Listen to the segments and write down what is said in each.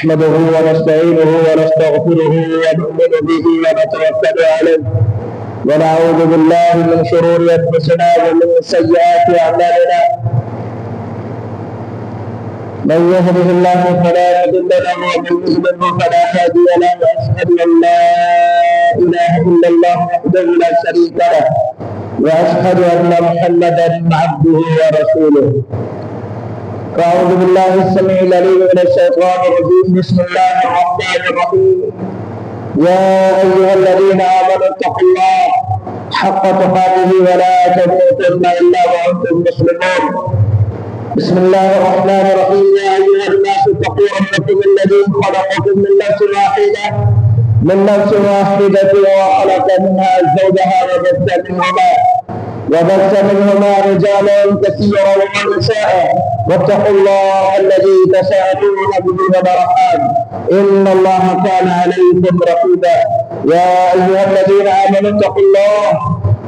نحمده ونستعينه ونستغفره ونؤمن به ونتوكل عليه ونعوذ بالله من شرور انفسنا ومن سيئات اعمالنا من يهده الله فلا مضل له ومن يضلل فلا هادي له واشهد ان لا اله الا الله وحده لا شريك له واشهد ان محمدا عبده ورسوله. أعوذ بالله السميع العليم من الشيطان الرجيم. بسم الله الرحمن الرحيم. يا أيها الذين آمنوا اتقوا الله حق تقاته ولا تموتن إلا وأنتم مسلمون. بسم الله الرحمن الرحيم. يا أيها الناس اتقوا ربكم الذي خلقكم من نفس واحدة وخلق منها زوجها وبث منهما رجالا كثيرا ونساء واتقوا الله الذي تساءلون به والأرحام إن الله كان عليكم رقيبا. يا أيها الذين آمنوا اتقوا الله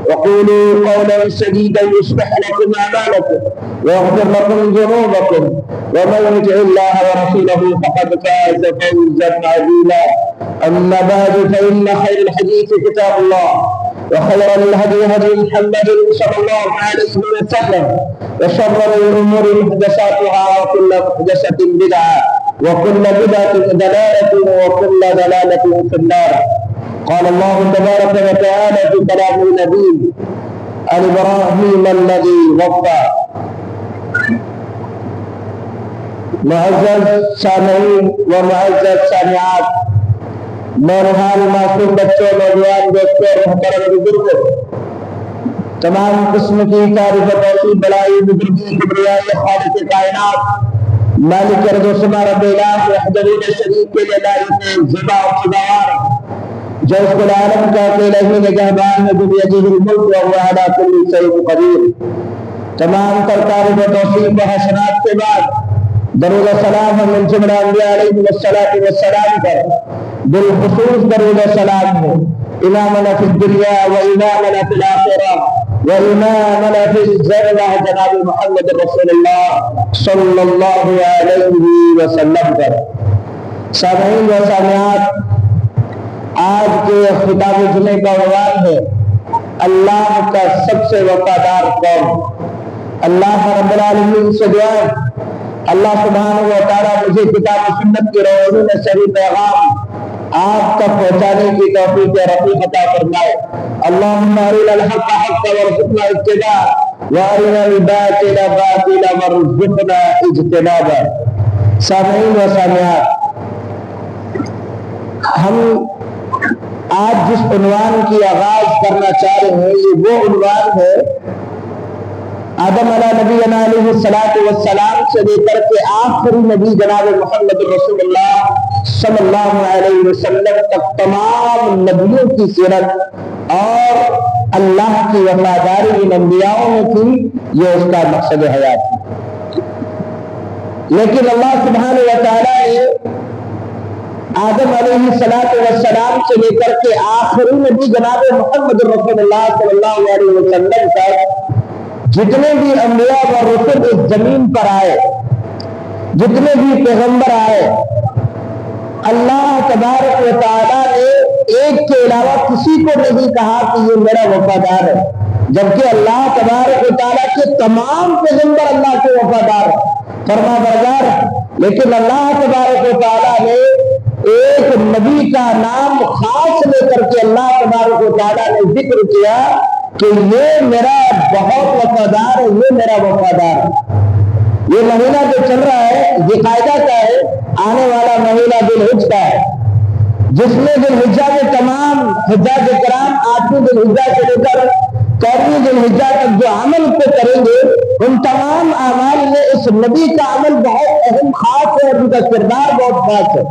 وقولوا قولا سديدا يصلح لكم أعمالكم ويغفر لكم ذنوبكم ومن يطع الله ورسوله فقد فاز فوزا عظيما. أما بعد فإن خير الحديث كتاب الله وخير الهدي هدي محمد صلى الله عليه وسلم وشر الأمور محدثاتها وكل محدثة بدعة وكل بدعة ضلالة وكل ضلالة في النار. قال الله تبارك وتعالى في كلامه النبيل عن إبراهيم الذي وفى. معزز سامعین و معزز سامعات، نورہان معصوم بچوں، نوجوان دوستوں اور محترم بزرگوں، تمام قسم کی تعریف و توصیف بڑائی بزرگی کبریائی خالق کائنات مالک ارض و سما رب الہ وحدہ لا شریک کے لیے لائق زبا و خداوار جو اس کو العالم کا اکیلا ہی نگہبان ہے بیدہ الملک وهو على كل شيء قدیر. تمام تر تعریف و توصیف و حسنات کے بعد درود و سلام ہم منجمع انبیاء علیہ السلام پر بالخصوص درود و سلام ہے امامنا فی الدنیا و امامنا فی الآخرہ و امامنا فی الجنہ جناب محمد رسول اللہ صلی اللہ علیہ وسلم پر. سامعین و سامعات، آج کے خطاب جمعے کا عنوان ہے اللہ کا سب سے وفادار قوم. اللہ رب العالمین سے دعا اللہ سبحانہ و تعالیٰ مجھے کتاب و سنت کی روشنی میں صحیح پیغام آپ تک پہنچانے کی توفیق رفیق عطا فرمائے. اللہم ارنا الحق حقا وارزقنا اتباعہ وارنا الباطل باطلا وارزقنا اجتنابہ. سامعین و سامعات، ہم آج جس عنوان کی آغاز کرنا چاہ رہے ہیں یہ وہ عنوان ہے آدم علیہ نبینا علیہ السلام سے لے کر کے آخری نبی جناب محمد رسول اللہ صلی اللہ علیہ وسلم تک تمام نبیوں کی سیرت اور اللہ کی وفاداری ان انبیاءوں میں تھی. یہ اس کا مقصد حیات ہے. لیکن اللہ سبحانہ و تعالیٰ نے آدم علیہ السلام سے لے کر کے آخری نبی جناب محمد رسول اللہ صلی اللہ علیہ وسلم تک جتنے بھی انبیاء و رسول اس زمین پر آئے، جتنے بھی پیغمبر آئے، اللہ تبارک و تعالیٰ نے ایک کے علاوہ کسی کو نہیں کہا کہ یہ میرا وفادار ہے، جبکہ اللہ تبارک و تعالیٰ کے تمام پیغمبر اللہ کے وفادار فرما بردار. لیکن اللہ تبارک و تعالیٰ نے ایک نبی کا نام خاص لے کر کے اللہ تبارک و تعالیٰ نے ذکر کیا کہ یہ میرا بہت وفادار ہے، یہ میرا وفادار ہے. یہ مہینہ جو چل رہا ہے یہ قاعدہ کا ہے، آنے والا مہینہ ذوالحجہ کا ہے، جس میں ذوالحجہ کے تمام حجاج کرام 8ویں ذوالحجہ سے لے کر 14ویں ذوالحجہ تک جو عمل کو کریں گے ان تمام اعمال میں اس نبی کا عمل بہت اہم خاص ہے، ان کا کردار بہت خاص ہے.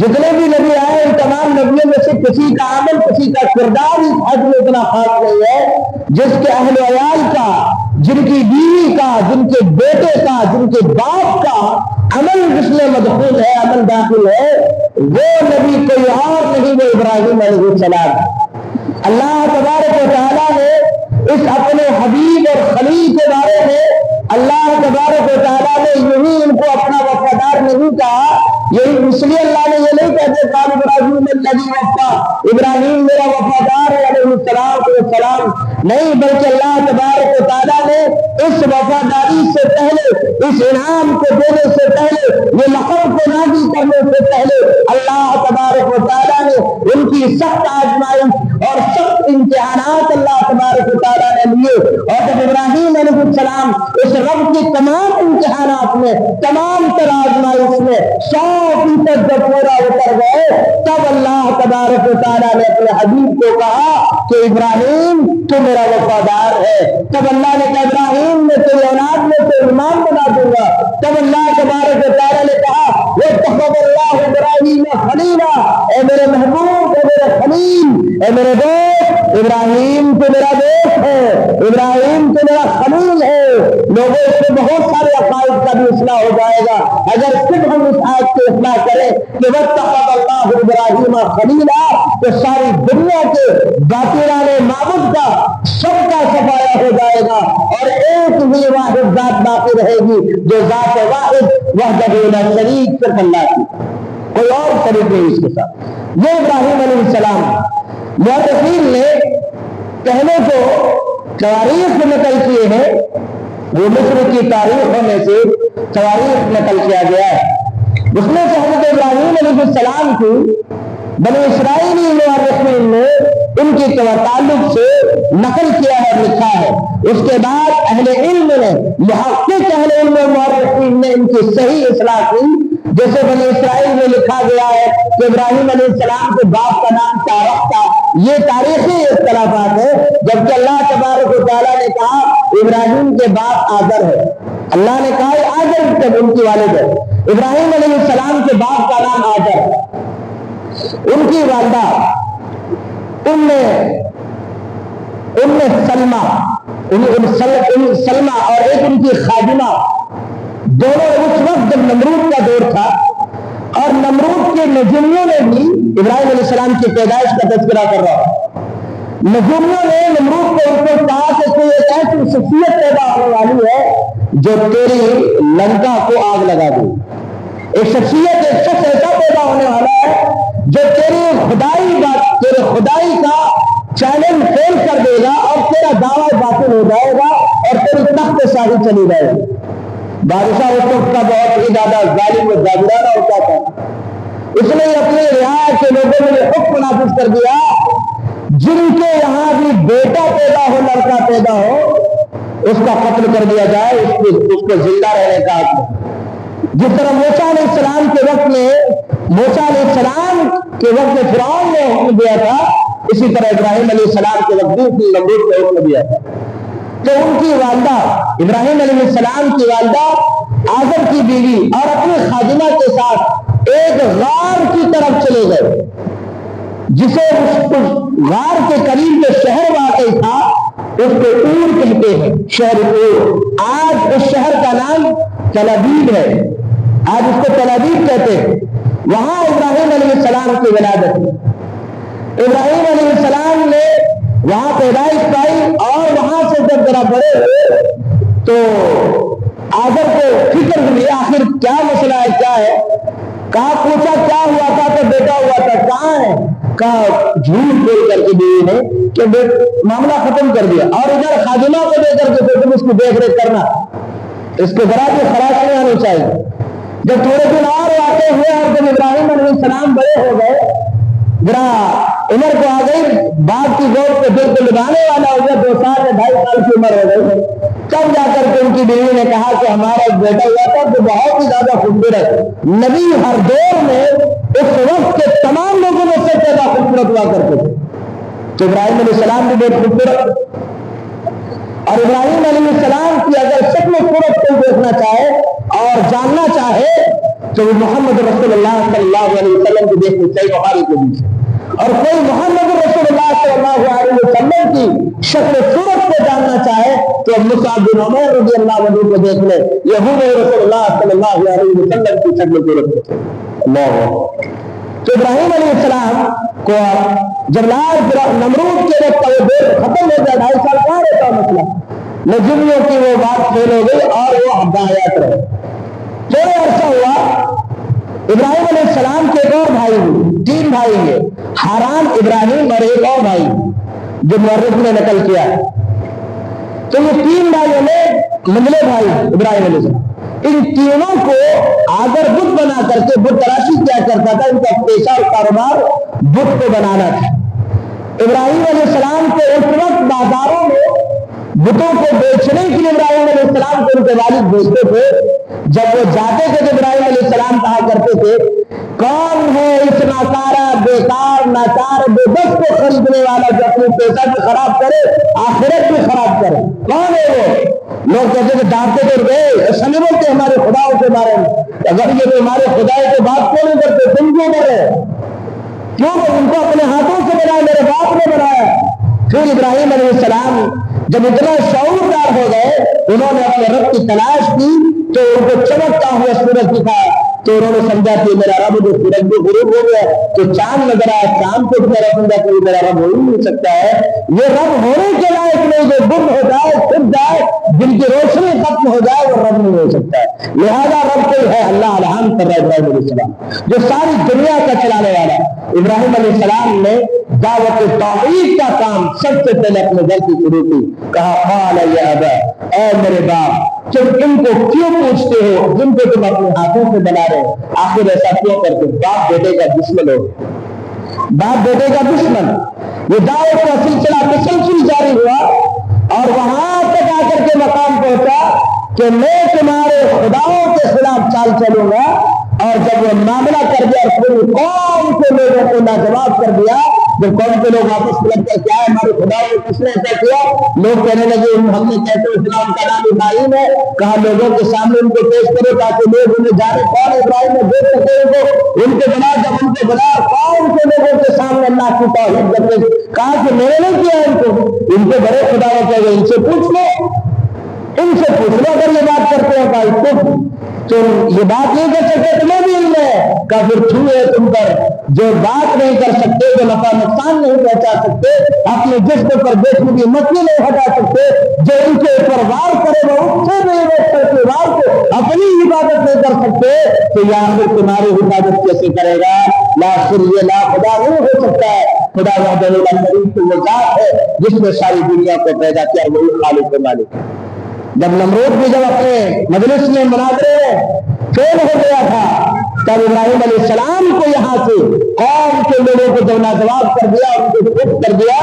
جتنے بھی نبی آئے ان تمام نبیوں میں سے کسی کا عمل، کسی کا کردار اس حج میں اتنا خاص نہیں ہے جس کے اہل و عیال کا، جن کی بیوی کا، جن کے بیٹے کا، جن کے باپ کا عمل جس میں مدخول ہے، عمل داخل ہے، وہ نبی کوئی اور نہیں، وہ ابراہیم علیہ السلام. اللہ تبارک و تعالیٰ نے اس اپنے حبیب اور خلیل کے بارے میں اللہ تبارک و تعالیٰ نے یہی ان کو اپنا وفادار نہیں کہا، یہی اس لیے اللہ نے یہ نہیں کہتے قال ابراہیم الذی وفا، ابراہیم میرا وفادار ہے علیہ السلام، نہیں، بلکہ اللہ تبارک و تعالیٰ نے اس وفاداری سے پہلے، اس انعام کو دینے سے پہلے، یہ لقب کو نازل کرنے سے پہلے اللہ تبارک و تعالیٰ نے ان کی سخت آزمائش اور سخت امتحانات اللہ تبارک و تعالیٰ نے لیے، اور جب ابراہیم علیہ السلام اس رب کی تمام امتحانات میں، تمام تر آزمائش میں 100% جب پورا اتر گئے، تب اللہ تبارک و تعالیٰ نے اپنے حبیب کو کہا کہ ابراہیم تو میرا وفادار ہے۔ تب اللہ نے کہا ابراہیم میں تیری اولاد میں سے امام بنا دوں گا۔ تب اللہ تبارک و تعالیٰ نے کہا واتخذ اللہ ابراہیم خلیلا، اے میرے محبوب، اے میرے خلیل، اے میرے دوست، ابراہیم تو میرا دوست ہے، ابراہیم تو میرا خلیل ہے۔ لوگوں سے بہت سارے عقائد کا بھی اصلاح ہو جائے گا اگر صرف ہم اس آیت کو اصلاح کریں کہ واتخذ اللہ ابراہیم خلیلا، تو ساری دنیا کے باطلان معبود کا سب کا صفایا ہو جائے گا، اور ایک ہی واحد ذات باقی رہے گی جو ذات واحد وحدہ لا شریک صرف اللہ کی، کوئی اور شریک نہیں اس کے ساتھ۔ یہ ابراہیم علیہ السلام محدثین نے پہلے جو تواریخ نقل کیے ہیں وہ مصر کی تاریخوں میں سے تواریخ نقل کیا گیا ہے، اس میں سے حضرت ابراہیم علیہ السلام کی بنی اسرائیلی مورخین نے ان کی تعلق سے نقل کیا ہے اور لکھا ہے۔ اس کے بعد اہل علم نے، محقق اہل علم مورخین نے ان کی صحیح اصلاح کی، جیسے بنی اسرائیل میں لکھا گیا ہے کہ ابراہیم علیہ السلام کے باپ کا نام تارق تھا۔ یہ تاریخی اختلافات ہے، جبکہ اللہ تبارک و تعالیٰ نے کہا ابراہیم کے باپ آذر ہے، اللہ نے کہا آذر تب ان کی والد ہے، ابراہیم علیہ السلام کے باپ کا نام آذر ہے، ان کی والدہ سلمہ اور ایک ان کی خادمہ، دونوں اس وقت جب نمرود کا دور تھا، اور نمرود کے نجومیوں نے بھی ابراہیم علیہ السلام کی پیدائش کا تذکرہ کر رہا ہے، نجومیوں نے نمرود کو ان کو کہا کہ کوئی ایک ایسی شخصیت پیدا ہونے والی ہے جو تیری لنکا کو آگ لگا دے، ایک شخصیت، ایک شخص ایسا پیدا ہونے والا ہے جو تیرے خدائی کا چیلنج فیل کر دے گا اور تیرا دعویٰ باطل ہو جائے گا اور تیری تخت شاہی چلی جائے گی۔ بادشاہ اس وقت کا بہت ہی زیادہ ظالم و جابرانہ ہوتا تھا، اس نے اپنے رعایا کے لوگوں میں حکم نافذ کر دیا جن کے یہاں بھی بیٹا پیدا ہو، لڑکا پیدا ہو، اس کا قتل کر دیا جائے، اس کو زندہ رہنے کا حکم۔ جس طرح موسیٰ علیہ السلام کے وقت میں فرعون نے حکم دیا تھا، اسی طرح ابراہیم علیہ السلام کے وقت بھی نمرود نے حکم دیا تھا۔ تو ان کی والدہ، ابراہیم علیہ السلام کی والدہ آذر کی بیوی اور اپنی خادمہ کے ساتھ ایک غار کی طرف چلے گئے، جسے اس غار کے قریب جو شہر واقع تھا اس کو اور کہتے ہیں، شہر اور۔ آج اس شہر کا نام تل ابیب ہے، آج اس کو تل ابیب کہتے ہیں۔ وہاں ابراہیم علیہ السلام کی ولادت ہوئی، ابراہیم علیہ السلام نے وہاں پیدائش پائی، اور وہاں سے جب ذرا بڑے ہوئے تو آذر کو فکر ہوئی آخر کیا مسئلہ ہے، کیا ہے، کہا پوچھا کیا ہوا تھا تو بیٹا ہوا تھا، کہاں ہے، کہا جھوٹ بول کر کے بیوی نے کہ معاملہ ختم کر دیا، اور ادھر خادمہ کو دے کر کے تم اس کی دیکھ ریکھ کرنا، اس کو ذرا بھی خراش نہیں آنی چاہیے۔ جب تھوڑے دن اور واقع ہوئے اور جب ابراہیم علیہ السلام بڑے ہو گئے، ذرا عمر کو آ گئی، باپ کی گود کو دل کو لگانے والا ہو گیا، 2 سال یا 2.5 سال کی عمر ہو گئی، تب جا کر کے ان کی بیوی نے کہا کہ ہمارا ایک بیٹا ہوا تھا جو بہت ہی زیادہ خوبصورت، نبی ہر دور میں اس وقت کے تمام لوگوں میں سے زیادہ خوبصورت ہوا کرتے تھے، تو ابراہیم علیہ السلام بھی بہت خوبصورت، اور ابراہیم علیہ السلام کی اگر شکل و صورت کو دیکھنا چاہے اور جاننا چاہے تو وہ محمد رسول اللہ صلی اللہ علیہ وسلم کو دیکھنی چاہیے بخاری کے بیچ، اور کوئی محمد رسول اللہ صلی اللہ علیہ وسلم کی شکل و صورت کو جاننا چاہے تو مصعب بن عمیر رضی اللہ عنہ کو دیکھ لے، یہ ہو رسول اللہ صلی اللہ علیہ وسلم کی شکل و صورت کو۔ اللہ، تو ابراہیم علیہ السلام کو جب نمرود کے وقت وہ دور ختم ہو گیا، 2.5 سال کہاں رہتا مسئلہ، نجومیوں کی وہ بات فیل ہو گئی اور وہ حیات رہے۔ تھوڑے عرصہ ہوا ابراہیم علیہ السلام کے ایک اور بھائی ہوئے، 3 بھائی ہیں، حاران، ابراہیم اور ایک اور بھائی جو مورخ نے نقل کیا ہے۔ تو یہ 3 بھائیوں میں منجلے بھائی ابراہیم علیہ السلام، ان تینوں کو اگر بت بنا کر کے بت تراشی کیا کرتا تھا، ان کا پیشہ اور کاروبار بت کو بنانا تھا۔ ابراہیم علیہ السلام کو اس وقت بازاروں میں بتوں کو بیچنے کے لیے ابراہیم علیہ السلام کو ان کے والد بھیجتے تھے۔ جب وہ جاتے تھے تو ابراہیم علیہ السلام کہا کرتے تھے، کون ہے اس ناکارہ بیکار ناچار بے بس کو خریدنے والا جو اپنے پیسہ بھی خراب کرے آخرت بھی خراب کرے؟ کون ہے وہ؟ لوگ کہتے تھے، ڈانٹتے تھے، گئے ایسا نہیں بولتے ہمارے خداؤں کے بارے میں، اگر یہ تمہارے خداؤں کے بات کیوں نہیں کرتے، تم کیوں کر رہے؟ کیوں ان کو اپنے ہاتھوں سے بنایا، میرے باپ نے بنایا۔ پھر ابراہیم علیہ السلام جب اتنا شعوردار ہو گئے، انہوں نے اپنے رب کی تلاش کی تو ان کو چمکتا ہوا سورج دکھا، تو انہوں نے سمجھا کہ میرا رب جو سورج بھی غروب ہو گیا تو چاند نظر آیا، چاند کو میرا سمجھا کہ میرا رب ہو ہی نہیں سکتا ہے، یہ رب ہونے کے لائق نہیں، جو گم ہو جائے چھپ جائے جن کی روشنی ختم ہو جائے وہ رب نہیں ہو سکتا ہے۔ لہذا رب کوئی ہے، اللہ الحمد کر رہا ہے ابراہیم علیہ السلام جو ساری دنیا کا چلانے والا۔ ابراہیم علیہ السلام نے دعوت توحید کا کام سب سے پہلے اپنے گھر کی شروع کی، کہا قال یا ابا، اے میرے باپ، تم ان کو کیوں پوچھتے ہو جن کو تم اپنے ہاتھوں سے بنا رہے ہو؟ آخر ایسا کیوں کرتے؟ باپ بیٹے کا دشمن ہو، باپ بیٹے کا دشمن۔ یہ دعوت کا سلسلہ تسلسل جاری ہوا اور وہاں تک آ کر کے مقام پہنچا کہ میں تمہارے خداؤں کے خلاف چال چلوں گا، اور جب وہ معاملہ کر دیا اور پوری قوم کے لوگوں کو لاجواب کر دیا، جب قوم کے لوگ واپس لگ کر کیا ہے ہمارے خدا نے کس نے ایسا کیا، لوگ کہنے لگے ہم نے کہتے اسلام کا نام ابراہیم ہے، کہا لوگوں کے سامنے ان کو پیش کرو تاکہ لوگ انہیں جانے کون ابراہیم ہے، دیکھ سکے ان کو، ان کے بنا جب ان کے بنا قوم کے لوگوں کے سامنے اللہ کی توحید جب کہا کہ میں نے نہیں کیا ان کے بڑے خدا نے کہا ان سے پوچھ لو، ان سے پوچھ لو اگر یہ بات کرتے ہیں بھائی تو یہ بات نہیں کر سکتے، تمہیں بھی علم ہے، کافر چھوئے تم پر، جو بات نہیں کر سکتے، جو نفع نقصان نہیں پہنچا سکتے، اپنے جسم پر بیچنے کی مچھلی نہیں ہٹا سکتے، جو ان کے اوپر وار کرے وہ اس سے نہیں روک سکتے، وار کو اپنی حفاظت نہیں کر سکتے، تو یا پھر تمہاری حفاظت کیسے کرے گا؟ لا پھر یہ لا خدا نہیں ہو سکتا ہے، خدا وحدہ لا شریک تو وہ ذات ہے جس نے ساری دنیا کو پیدا کیا، وہی خالق و مالک ہے۔ جب نمرود بھی جب اپنے مجلس میں مناظرے فیل ہو گیا تھا، تب ابراہیم علیہ السلام کو یہاں سے قوم کے لوگوں کو جب لاجواب کر دیا اور ان کو چپ کر دیا،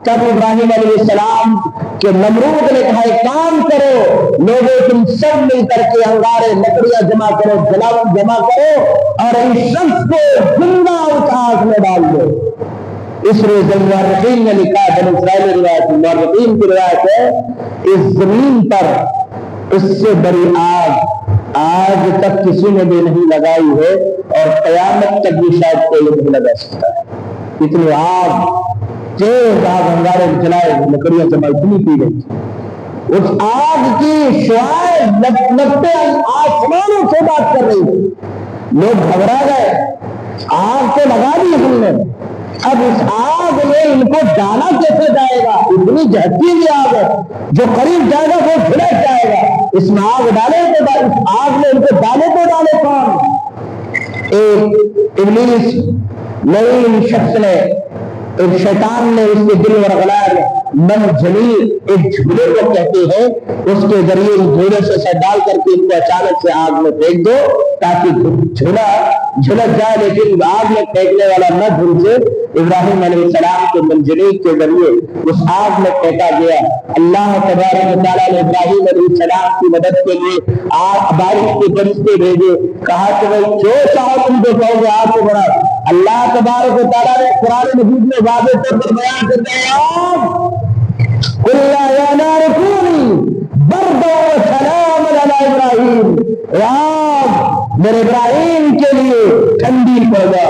تب ابراہیم علیہ السلام کے نمرود نے کہا ایک کام کرو لوگوں، تم سب مل کر کے انگارے لکڑیاں جمع کرو، جلاون جمع کرو اور اس شخص کو زندہ اس آگ میں ڈال دو۔ اس روز مورخین نے لکھا، بنی اسرائیل روایت مورخین کی روایت ہے، اس زمین پر اس سے بڑی آگ آج تک کسی نے بھی نہیں لگائی ہے اور قیامت تک بھی شاید کوئی نہیں لگا سکتا ہے۔ اتنی آگ، تیز آگ، انگارے جلائے لکڑیاں جمع اتنی کی گئی، اس آگ کی شعاعیں لپٹے آسمانوں سے بات کر رہی تھی، لوگ گھبرا گئے، آگ تو لگا دی ہم نے، اب اس آگ میں ان کو ڈالا کیسے جائے گا؟ اتنی جہتی آگ ہے، جو قریب جائے گا وہ جھلک جائے گا، اس میں آگ ڈالے تو اس آگ میں ان کو ڈالے تو ڈالے کون؟ ایک ابلیس لعین شخص نے، ایک شیطان نے اس کے دل ورغلار من جلیل ایک جھولے کو کہتے ہیں، اس کے ذریعے اس جھولے سے ڈال کر کے ان کو اچانک سے آگ میں پھینک دو تاکہ جھولا جھلک جائے، لیکن آگ میں پھینکنے والا نہ جھلسے۔ ابراہیم علیہ السلام کے منجنیق کے ذریعے اس آگ میں پھینکا گیا۔ اللہ تبارک و تعالیٰ نے ابراہیم علیہ السلام کی مدد کے لیے آگ بارش کے فرشتے بھیجے، کہا کہ بھائی جو چاہو تم کو کہو گے آگ کو بڑھا۔ اللہ تبارک و تعالیٰ نے قرآن مجید میں واضح طور پر بیان کرتے ہیں، آگ قل یا نار کونی بردا وسلاما علی ابراہیم، آگ میرے ابراہیم کے لیے ٹھنڈی پڑ جا،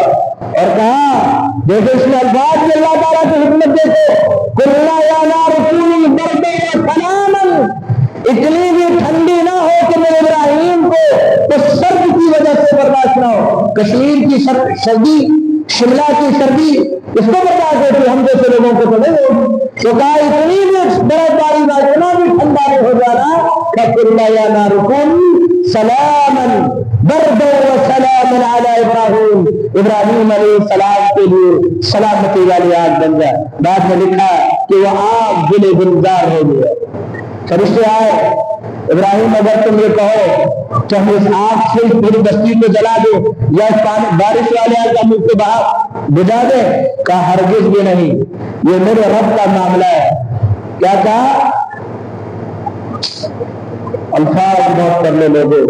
اور کہا دیکھو اس میں الفاظ میں اللہ تعالیٰ کی حکمت دیکھو، قل یا نار کونی بردا وسلاما، اتنی بھی ٹھنڈی نہ ہو کہ میرے ابراہیم کو تو سرد کی وجہ سے برداشت نہ ہو، کشمیر کی سردی، شملہ کی سردی اس کو برداشت ہوتی، ہم جیسے لوگوں کو تو نہیں ہوگی، تو کہا اتنی بھی برف باری نہ، اتنا بھی ٹھنڈا نہیں ہو جانا، قل یا نار کونی سلاما بردا وسلاما علی علیہ السلام کے لیے سلامتی والی آگ بن جائے. بعد میں لکھا کہ وہ آگ گلے گلزار ہو گیا. فرشتے آئے, ابراہیم اگر تم یہ کہو تو ہم اس آگ سے پوری بستی کو جلا دیں یا بارش والے آگ کا منہ کو باہر بجھا دیں؟ کہا ہرگز بھی نہیں, یہ میرے رب کا معاملہ ہے. کیا کہا؟ الفاظ بہت کر لے لوگوں,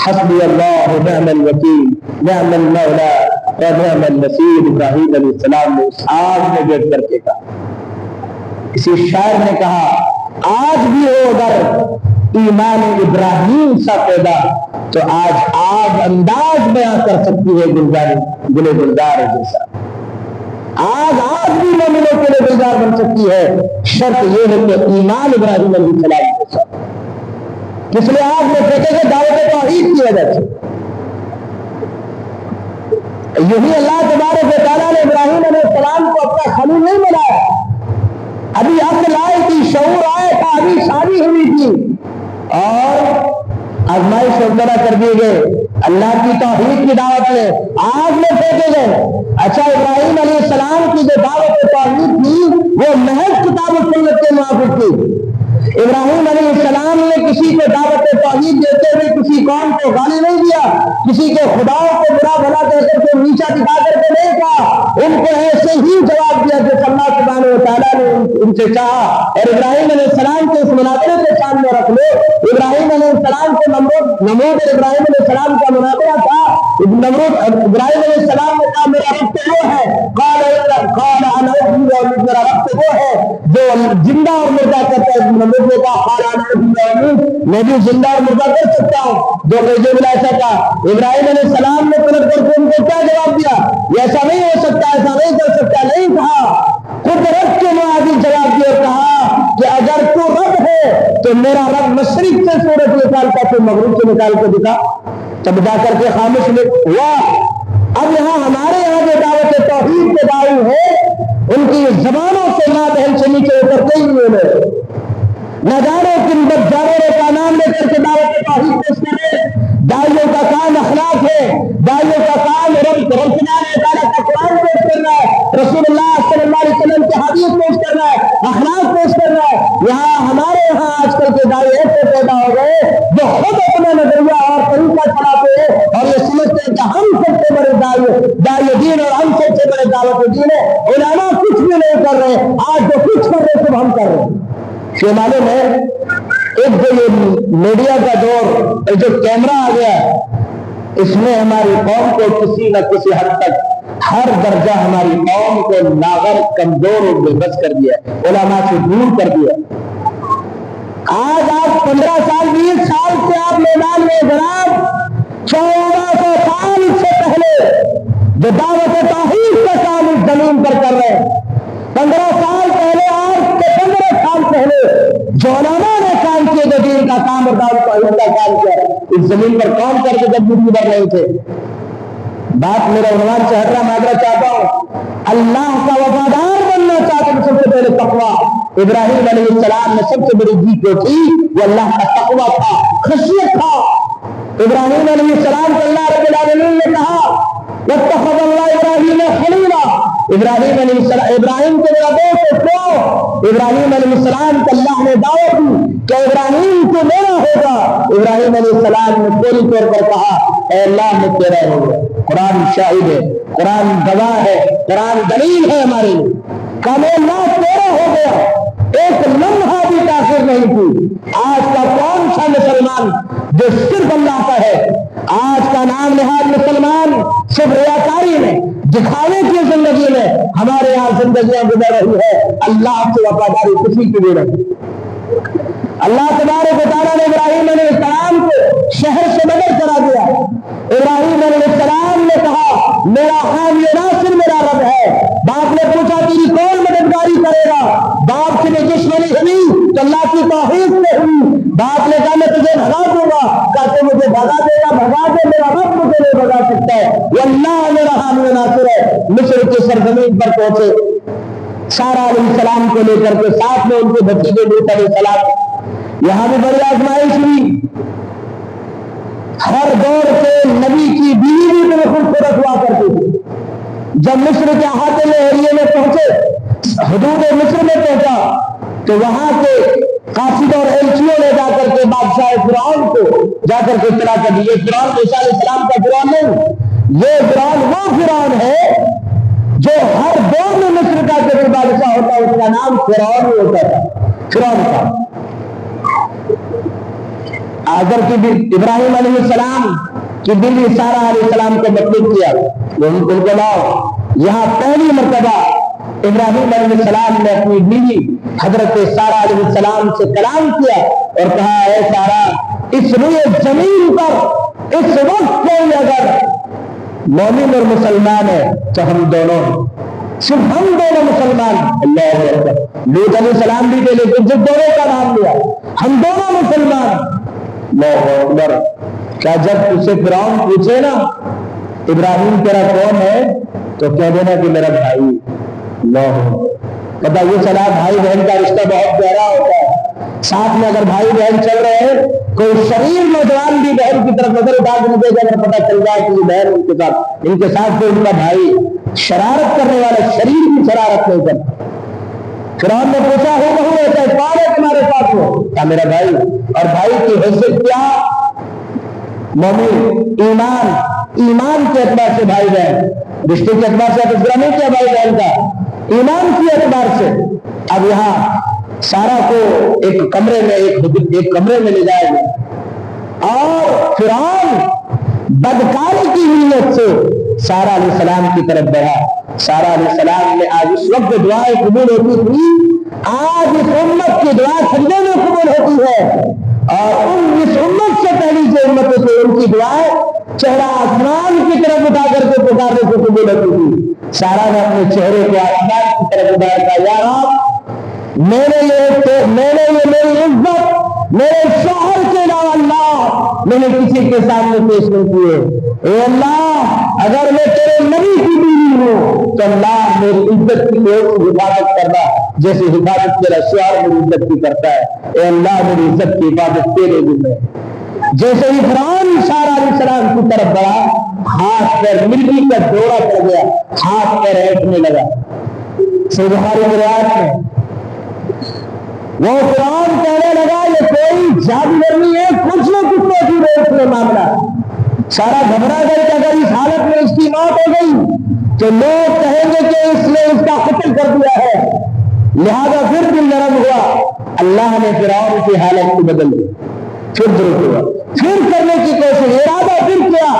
حسبی اللہ نعم الوکیل نعم المولا ونعم النصیر. ابراہیم علیہ السلام نے اس آگ میں بیٹھ کر کے کہا. کسی شاعر نے کہا آج بھی ہو اگر ایمان ابراہیم سا پیدا تو آج آگ انداز بیان کر سکتی ہے گلے گلزار جیسا. آج بھی مومنوں کے لیے گلزار بن سکتی ہے, شرط یہ ہے کہ ایمان ابراہیم علیہ السلام کے ساتھ. کس لیے آگ میں پھینکے گئے؟ دعوت توحید کی وجہ سے. یہی اللہ تبارک و تعالیٰ نے ابراہیم علیہ السلام کو اپنا خلیل نہیں بنایا. ابھی عقل آئے تھی, شعور آئے تھا, ابھی شادی ہوئی تھی اور آزمائش وغیرہ کر دیے گئے. اللہ کی توحید کی دعوت میں آگ میں پھینکے گئے. اچھا, ابراہیم علیہ السلام کی جو دعوت توحید تھی وہ محض کتاب و سنت کے موافق تھی. ابراہیم علیہ السلام نے کسی کو دعوت توحید دیتے ہوئے کسی قوم کو گالی نہیں دیا, کسی کے خداؤں کو برا بھلا کہہ کر کے نیچا دکھا کر کے نہیں کہا. ان کو ایسے ہی جواب دیا جیسے اللہ سبحانہ و تعالیٰ نے ان سے چاہا. اور ابراہیم علیہ السلام کے اس مناظرے کے سامنے رکھ لو. ابراہیم علیہ السلام کو نمرود ابراہیم علیہ السلام کا مناظرہ تھا. نمرود ابراہیم علیہ السلام نے کہا میرا رب تو وہ ہے, میرا رب تو وہ ہے جو زندہ اور مردہ کرتا ہے. نمرود نے کہا میں بھی زندہ اور مردہ کر سکتا ہوں, جو کہ بلا سکا. ابراہیم علیہ السلام نے پلٹ کر کے ان کو کیا جواب دیا؟ ایسا نہیں ہو سکتا, ایسا نہیں کر سکتا. نہیں کہا, قدرت کے معادی جواب دیا, کہا کہ اگر تو رب ہے تو میرا رب مشرق سے سورج نکالتا تو مغرب سے نکال کے دکھا. تب جا کر کے خاموش ہوا. اب یہاں ہمارے یہاں جو دعوت توحید کے داعی ہے ان کی زبانوں سے ماں بہن سے نیچے اترتے ہی ہوئے نہ جانے کن بد جانوروں کا نام لے کر کے دعوت توحید پیش کرے. دائیوں کا کام اخلاق ہے, دائیوں کا کام تعالیٰ کا قرآن پیش کرنا ہے, رسول اللہ صلی اللہ علیہ وسلم کی حدیث پیش کرنا ہے, اخلاق پیش کرنا ہے. یہاں ہمارے یہاں آج کل کے دائی ایسے پیدا ہو گئے جو خود اپنا نظریہ اور طریقہ چلاتے ہیں اور یہ سمجھتے ہیں کہ ہم سب سے بڑے دائی دین اور ہم سب سے بڑے دعوت دین ہے. علماء کچھ بھی نہیں کر رہے, آج جو کچھ کر رہے سب ہم کر رہے ہیں. یہ معلوم ہے ایک جو یہ میڈیا کا دور جو کیمرہ آ گیا اس میں ہماری قوم کو کسی نہ کسی حد تک ہر درجہ ہماری قوم کو لاغر, کمزور اور بے بس کر دیا, علماء سے دور کر دیا. آج آپ 15 سال 20 سال سے آپ میدان میں جناب 1400 سال سے پہلے جو دعوت توحید کا کام اس زمین پر کر رہے ہیں, 15 سال پہلے آج کے 15 سال پہلے جو علماء نے کام کیے جو دین کا کام اور دعوت توحید کا کام کیا اس زمین پر کام کر کے جب ڈیوٹی بڑھ رہے تھے. بات میرا عنوان سے ہٹنا معذرت چاہتا ہوں. اللہ کا وفادار بننا چاہتے ہیں سب سے پہلے تقویٰ. ابراہیم علیہ السلام نے سب سے بڑی جیت جو تھی وہ اللہ کا تقویٰ تھا, خشیت تھا. ابراہیم علیہ السلام کو اللہ رب العالمین نے کہا واتخذ اللہ ابراہیم خلیلا. ابراہیم علیہ السلام, ابراہیم کے میرا دوست کیوں؟ ابراہیم علیہ السلام کو اللہ نے دعوت دی کہ ابراہیم تو میرا ہوگا. ابراہیم علیہ السلام نے پوری طور پر کہا اے اللہ میں تیرا ہوگا. قرآن شاہد ہے, قرآن گواہ ہے, قرآن دلیل ہے ہمارے لیے کہ میں اللہ تیرا ہو گیا. ایک لمحہ بھی تاخیر نہیں تھی. آج کا کون سا مسلمان جو صرف اللہ کا ہے, آج کا نام نہاد مسلمان صرف ریاکاری میں دکھاوے کی زندگی میں ہمارے یہاں زندگیاں گزر رہی ہے. اللہ سے وفاداری کسی کی بھی نہیں. اللہ تبارک و تعالیٰ نے ابراہیم علیہ السلام کو شہر سے بدر کرا دیا. ابراہیم علیہ السلام نے کہا میرا حامی ناصر میرا رب ہے. باپ نے پوچھا تیری کون مددگاری کرے گا؟ باپ سے دشمنی ہوئی تو اللہ کی توحید سے ہوئی. باپ نے کہا میں تجھے بھگا دوں گا, کہتے مجھے بھگا دے گا, بھگا دے, میرا رب مجھے نہیں بھگا سکتا ہے. وہ اللہ میرا حامی ناصر ہے. مصر کی سرزمین پر پہنچے, سارا علیہ السلام کو لے کر کے ساتھ میں ان کے بھتیجے لوط علیہ السلام. یہاں بھی بڑی آزمائش ہوئی. ہر دور سے نبی کی بیوی بھی بڑی خوبصورت ہوا کرتی تھی. جب مصر کے احاطے میں ایریے میں پہنچے، حدود مصر میں پہنچا، تو وہاں کے قاصد اور ایلچیوں نے جا کر کے بادشاہ فرعون کو جا کر کے اطلاع کر دی۔ یہ فرعون موسیٰ علیہ السلام کا فرعون نہیں، یہ فرعون وہ فرعون ہے جو ہر دور میں مصر کا جو بھی بادشاہ ہوتا ہے اس کا نام فرعون ہی ہوتا تھا، فرعون کا۔ آزر کی ابراہیم علیہ السلام کی بیوی سارہ علیہ السلام کو مطلوب کیا، ان کو لاؤ۔ یہاں پہلی مرتبہ ابراہیم علیہ السلام نے اپنی بیوی حضرت سارہ علیہ السلام سے کلام کیا اور کہا، اے سارہ، اس روئے زمین پر اس وقت کوئی اگر مومن اور مسلمان ہے تو ہم دونوں ہیں، صرف ہم دونوں مسلمان۔ اللہ اکبر۔ لوط علیہ السلام بھی تھے لیکن جب دونوں کا نام لیا، ہم دونوں مسلمان۔ اللہ اکبر۔ کیا جب اسے فرعون پوچھے نا ابراہیم تیرا کون ہے تو کہہ دینا کہ میرا بھائی۔ اللہ پتہ یہ چلا بھائی بہن کا رشتہ بہت گہرا ہوتا ہے۔ ساتھ میں اگر بھائی بہن چل رہے ہیں، کوئی شریر نوجوان بھی بہن کی طرف نظر اٹھا کے دے اگر پتہ چل جائے کہ یہ بہن ان کے ساتھ کوئی ان کا بھائی، شرارت کرنے والا شریر بھی شرارت نہیں کرتا۔ فرعون نے پوچھا، ہو بہو ایسا کون ہے تمہارے ساتھ؟ ہو کہا میرا بھائی۔ اور بھائی کی حیثیت کیا؟ مومن، ایمان کے اعتبار سے بھائی بہن، رشتے کے اعتبار سے تذکرہ نہیں کیا بھائی بہن کا، ایمان کے اعتبار سے۔ اب یہاں سارہ کو ایک کمرے میں لے جایا گیا اور فرعون بدکاری کی نیت سے سارہ علیہ السلام کی طرف بڑھا۔ سارہ علیہ السلام نے آج اس وقت دعائیں قبول ہوتی تھی، آج اس امت کی دعا سجدے میں قبول ہوتی ہے، اور اس امت سے پہلی جو امتیں تھے ان کی دعائیں چہرہ آسمان کی طرف اٹھا کر کے پکارنے سے قبول ہوتی تھی۔ سارہ نے اپنے چہرے کو آسمان کی طرف اٹھا کر، یا رب، میرے لیے میری عزت میرے شوہر کے علاوہ اللہ میں نے کسی کے سامنے پیش نہیں کیے۔ اے اللہ، اگر میں تیرے نبی کی بیوی ہوں تو اللہ میری عزت کی حفاظت کرنا جیسے حفاظت میرا شوہر میری عزت کی کرتا ہے۔ اے اللہ، میری عزت کی حفاظت تیرے دل میں۔ جیسے ہی فرعون سارہ علیہ السلام کی طرف بڑھا، ہاتھ پیر مرغی کا دورہ پڑ گیا، ہاتھ پیر ہٹنے لگا۔ صحیح بخاری کی روایت میں وہ فرعون کہنے لگا، یہ کوئی جادوگر نہیں ہے، کچھ نہ کچھ موجود ہے اس میں معاملہ۔ سارا گھبرا گئی کہ اگر اس حالت میں اس کی موت ہو گئی تو لوگ کہیں گے کہ اس نے اس کا قتل کر دیا ہے، لہذا پھر دل نرم ہوا۔ اللہ نے فرعون کی حالت کو بدل دی، پھر درست ہوا، پھر کرنے کی کوشش، ارادہ پھر کیا،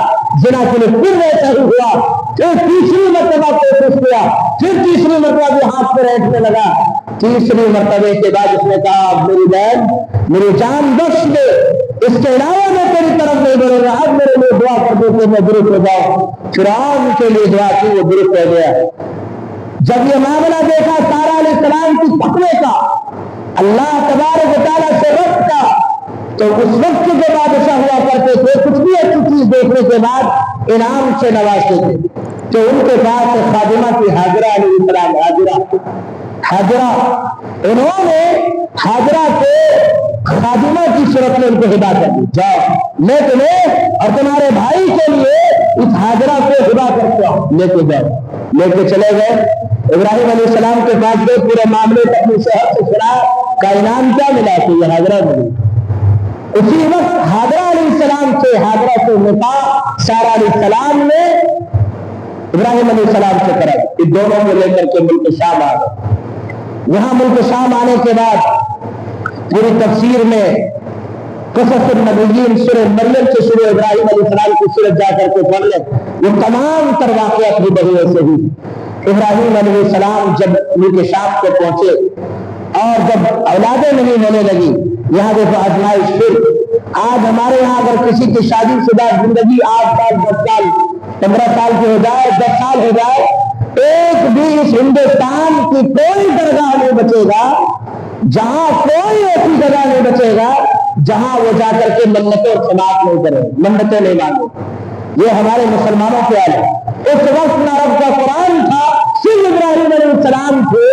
زنا کے لیے پھر ویسا ہی ہوا، پھر تیسری مرتبہ کوشش کیا، پھر تیسری مرتبہ بھی ہاتھ پہ بیٹھنے لگا۔ تیسری مرتبہ کے بعد اس نے کہا، میری بہن میری جان بخش دے، اس کے علاوہ میں تیری طرف نہیں بڑھوں گا، اب میرے لیے دعا کر دو کہ میں درست ہو جاؤں۔ فرعون کے لیے دعا کی، وہ درست ہو گیا۔ جب یہ معاملہ دیکھا سارہ علیہ السلام کی تقوی کا، اللہ تبارک و تعالیٰ سے رب کا، تو اس وقت جو بادشاہ ہوا کرتے تھے کچھ بھی اچھی چیز دیکھنے کے بعد انعام سے نوازتے تھے، تو ان کے پاس خادمہ کی حاجرہ علیہ السلام، حاجرہ انہوں نے حاجرہ کو خادمہ کی صورت میں ان کو ہدا کر دی، جاؤ میں تمہیں اور تمہارے بھائی کے لیے اس حاجرہ کو ہدا کرتا ہوں، لے کے جاؤ۔ لے کے چلے گئے، ابراہیم علیہ السلام کے پاس گئے، پورے معاملے کو اپنی صحت سے سنا، کا انعام کیا ملا کہ یہ حاجرہ ملی۔ اسی وقت حاجرہ علیہ السلام سے نکاح سارہ علیہ السلام نے ابراہیم علیہ السلام سے کرا۔ یہ دونوں کو لے کر کے ملک شام آ گئے۔ یہاں ملک شام آنے کے بعد پوری تفسیر میں قصص النبیین سورہ مریم سے شروع ابراہیم علیہ السلام کی سورت جا کر کے پڑھ لیں، وہ تمام تر واقعات بھی بہی سے ہی۔ ابراہیم علیہ السلام جب ملک شام کو پہنچے اور جب اولادیں نہیں ہونے لگی، یہاں دیکھو آزمائش پھر۔ آج ہمارے یہاں اگر کسی کی شادی شدہ زندگی 8 سال 10 سال 15 سال کی ہو جائے، 10 سال ہو جائے، ایک بھی اس ہندوستان کی کوئی درگاہ نہیں بچے گا، جہاں کوئی ایسی جگہ نہیں بچے گا جہاں وہ جا کر کے منتیں سماعت نہیں کرے، منتیں نہیں مانگے۔ یہ ہمارے مسلمانوں کے حال ہے۔ اس وقت نہ رب کا قرآن تھا، صرف ابراہیم علیہ السلام تھے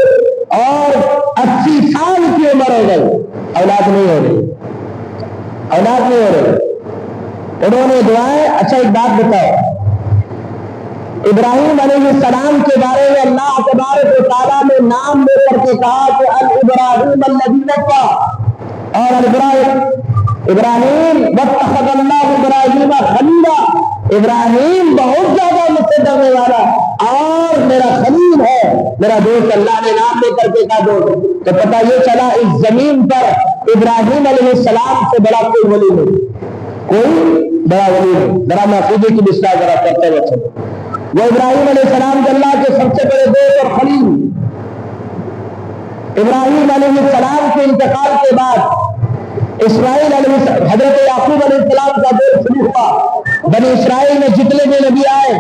اور 80 سال کی عمر ہو گئی، اولاد نہیں ہو رہی، اولاد نہیں ہو رہی۔ انہوں نے دعائیں، اچھا ایک بات بتاؤ، ابراہیم علیہ السلام کے بارے میں اللہ تبارک و تعالیٰ نے نام لے کر کے کہا کہ الابراہیم الذی وفا، اور ابراہیم واتخذ اللہ ابراہیم خلیلا، ابراہیم بہت زیادہ مجھ سے ڈرنے والا اور میرا خلیل ہے، میرا دوست۔ اللہ نے نام لے کر کے کہا دوست، تو پتہ یہ چلا اس زمین پر ابراہیم علیہ السلام سے بڑا کوئی ولی نہیں، کوئی بڑا ولی نہیں۔ ذرا میں عقیدے کی بسلا ذرا کرتے ہوئے چلو، وہ ابراہیم علیہ السلام کے اللہ کے سب سے بڑے دوست اور خلیل۔ ابراہیم علیہ السلام کے انتقال کے بعد اسماعیل علیہ السلام، حضرت یعقوب علیہ السلام کا دور شروع ہوا۔ بنی اسرائیل میں جتنے بھی نبی آئے،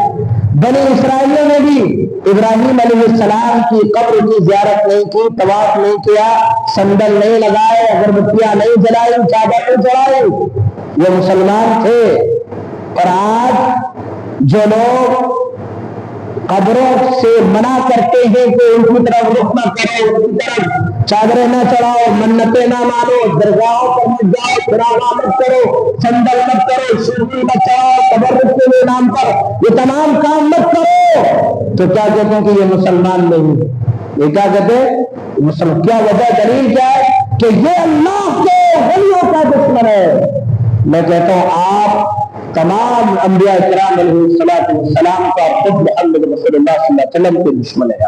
بنی اسرائیلیوں نے بھی ابراہیم علیہ السلام کی قبر کی زیارت نہیں کی، طواف نہیں کیا، سندل نہیں لگائے، اگربتیاں نہیں جلائی، چادر نہیں چڑھائی، یہ مسلمان تھے۔ اور آج جو لوگ قبروں سے منع کرتے ہیں کہ ان کی طرف رخ نہ کرو، ان کی طرف چادریں نہ چڑھاؤ، منتیں نہ مانو، درگاہوں پر مت جاؤ، چراغاں مت کرو، سندل مت کرو، سرنی مت چڑھاؤ، تبرک کے نام پر یہ تمام کام مت کرو، تو کیا کہتے ہیں کہ یہ مسلمان نہیں، یہ کیا کہتے ہیں مسلمان؟ کیا وجہ، دلیل کیا ہے؟ کہ یہ اللہ کے ولیوں کا دشمن ہے۔ میں کہتا ہوں آپ تمام انبیاء کرام علیہ السلام کا خود محمد رسول اللہ صلی اللہ علیہ وسلم کے دشمن ہے۔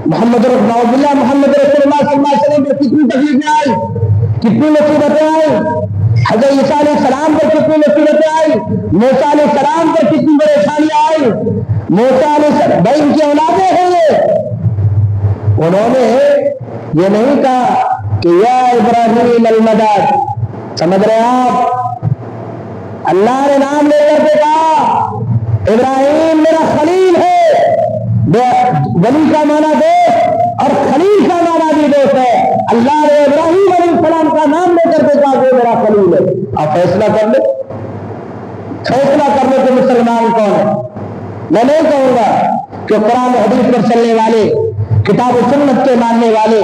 محمد رسول اللہ صلی اللہ علیہ وسلم پر کتنی تکلیفیں آئی، کتنی مصیبتیں آئی، حضرت عیسیٰ علیہ السلام پر کتنی مصیبتیں آئی، موسیٰ علیہ السلام پر کتنی پریشانیاں آئی۔ موسیٰ علیہ السلام بھائی ان کی اولادیں ہیں، یہ انہوں نے یہ نہیں کہا کہ یا ابراہیم المدد، سمجھ رہے آپ؟ اللہ نے نام لے کر کے کہا ابراہیم میرا خلیل ہے، ولی کا معنی دوست اور خلیل کا معنی بھی دوست ہے۔ اللہ نے ابراہیم علیہ السلام کا نام لے کر کے کہا کہ میرا خلیل ہے۔ آپ فیصلہ کر لو، فیصلہ کر لو کہ مسلمان کون ہے۔ میں نہیں کہوں گا کہ قرآن حدیث پر چلنے والے، کتاب و سنت کے ماننے والے،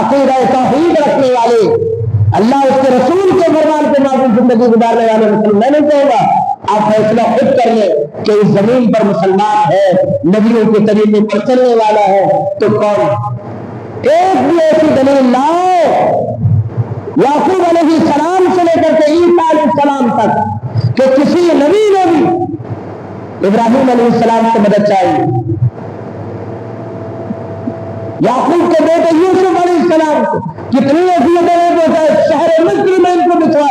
عقیدہ توحید رکھنے والے، اللہ اس کے رسول کے فرمان کے مطابق زندگی گزارنے والے مسلمان، میں نہیں کہوں گا، آپ فیصلہ خود کر لیں کہ اس زمین پر مسلمان ہے، نبیوں کے طریقے پر چلنے والا ہے تو کون؟ ایک بھی ایسی دلیل لاؤ یعقوب علیہ السلام سے لے کر کے عیسیٰ علیہ السلام تک کہ کسی نبی نے بھی ابراہیم علیہ السلام سے مدد چاہیے، یعقوب کے بیٹے یوسف علیہ السلام کو کتنی شہر مصر میں ان کو بچھوا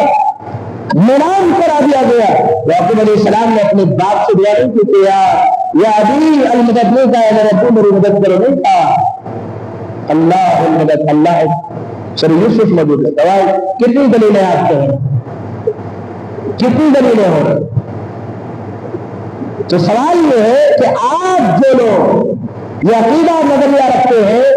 نیلام کرا دیا گیا۔ یعقوب علیہ السلام نے اپنے باپ سے دعا نہیں کی یا ابی المدد نہیں کہا، اگر ابو میری مدد کرو نہیں کہا، اللہ المدد، اللہ سر یوسف مدد ہے۔ کتنی دلیلیں آپ کے ہیں، کتنی دلیلیں ہو رہی؟ تو سوال یہ ہے کہ آج جو لوگ یہ عقیدہ نظریہ رکھتے ہیں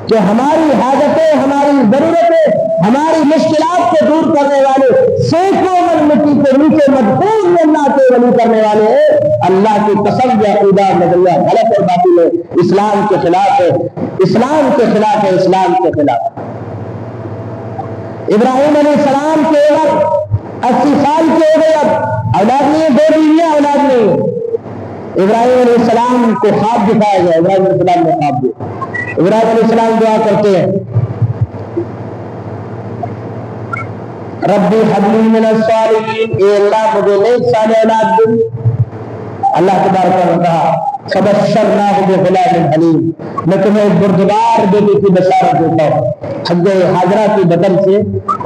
کہ ہماری حاجتیں، ہماری ضرورتیں، ہماری مشکلات کو دور کرنے والے، سینکڑوں من مٹی کے نیچے مدفون اللہ کے ولی کرنے والے ہیں، اللہ کی قسم یہ عقیدہ نظریہ غلط اور باطل ہے، اسلام کے خلاف ہے، اسلام کے خلاف ہے، اسلام کے خلاف ہے۔ ابراہیم علیہ السلام کے وقت 80 سال کے ہو گئے، اب اولاد نہیں ہے، 2 بیویاں اولاد نہیں ہے۔ ابراہیم علیہ السلام کو خواب دکھایا گیا، ابراہیم علیہ السلام نے خواب دیا۔ ابراہیم علیہ السلام دعا کرتے ہیں ربی حب لی من الصالحین، اے اللہ مجھے نیک صالح اولاد دے۔ اللہ تبارک و تعالی فبشرناہ بغلام حلیم، میں تمہیں بردبار بیٹے کی بشارت دیتا ہوں، حضرت ہاجرہ کی بدن سے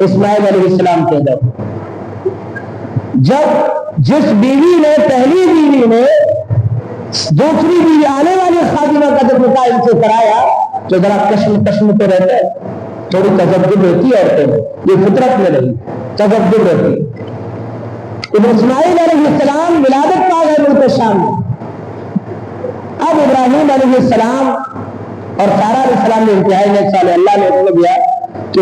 اسماعیل علیہ السلام کے دو۔ جب جس بیوی نے، پہلی بیوی نے دوسری بیوی آنے والی خادمہ کا جب نکاح ان سے کرایا تو ذرا کشم تو رہتا ہے، تھوڑی تذبذب رہتی ہے عورتیں میں، یہ فطرت میں نہیں، تذبذب رہتی ہے۔ ابن اسماعیل علیہ السلام ولادت پا گئے ملک شام میں۔ اب ابراہیم علیہ السلام اور سارہ علیہ السلام نے انتہائی نیک صالح، اللہ نے حکم دیا کہ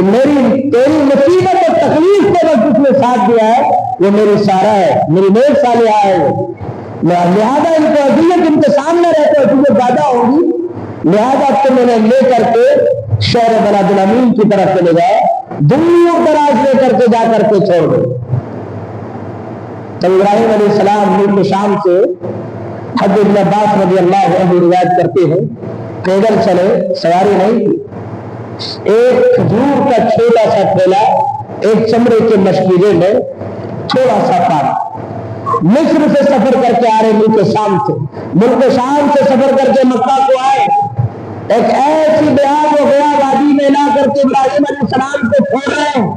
تیری مصیبت اور تکلیف کے وقت اس نے ساتھ دیا ہے، وہ میری سارہ ہے، میری نیک صالحہ ہے، لہذا ان کو اذیت ان کے سامنے رہتے ہوئے زیادہ ہوگی، لہذا تو میں نے لے کر کے شہر بلاد الامین کی طرف چلے گئے، دنیا دراز لے کر کے جا کر کے چھوڑ دے۔ تو ابراہیم علیہ السلام ملک شام سے حضرت ابن عباس رضی اللہ عنہ روایت کرتے ہیں پیدل چلے، سواری نہیں تھی، ایک کھجور کا چھوٹا سا ٹھیلا، ایک چمڑے کے مشکیزے میں تھوڑا سا پانی، مصر سے سفر کر کے آ رہے، ملک شام سے، ملک شام سے سفر کر کے مکہ کو آئے، ایک ایسی بیاب و گیا وادی میں لا کر کے ابراہیم علیہ السلام کو چھوڑ رہے ہیں۔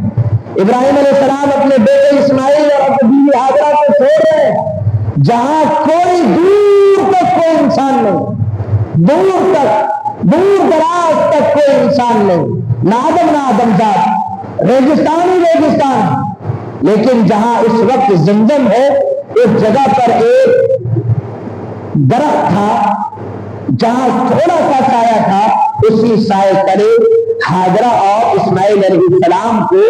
ابراہیم علیہ السلام اپنے بیٹے اسماعیل اور اپنی بیوی ہاجرہ کو چھوڑ رہے ہیں، جہاں کوئی دور تک کوئی انسان نہیں، دور تک، دور دراز تک کوئی انسان نہیں، نہ آدم نہ آدم ذات، ریگستان ہی ریگستان، لیکن جہاں اس وقت زمزم ہے اس جگہ پر ایک درخت تھا، جہاں تھوڑا سا سایہ تھا، اسی سائے تلے ہاجرہ اور اسماعیل علیہ السلام کو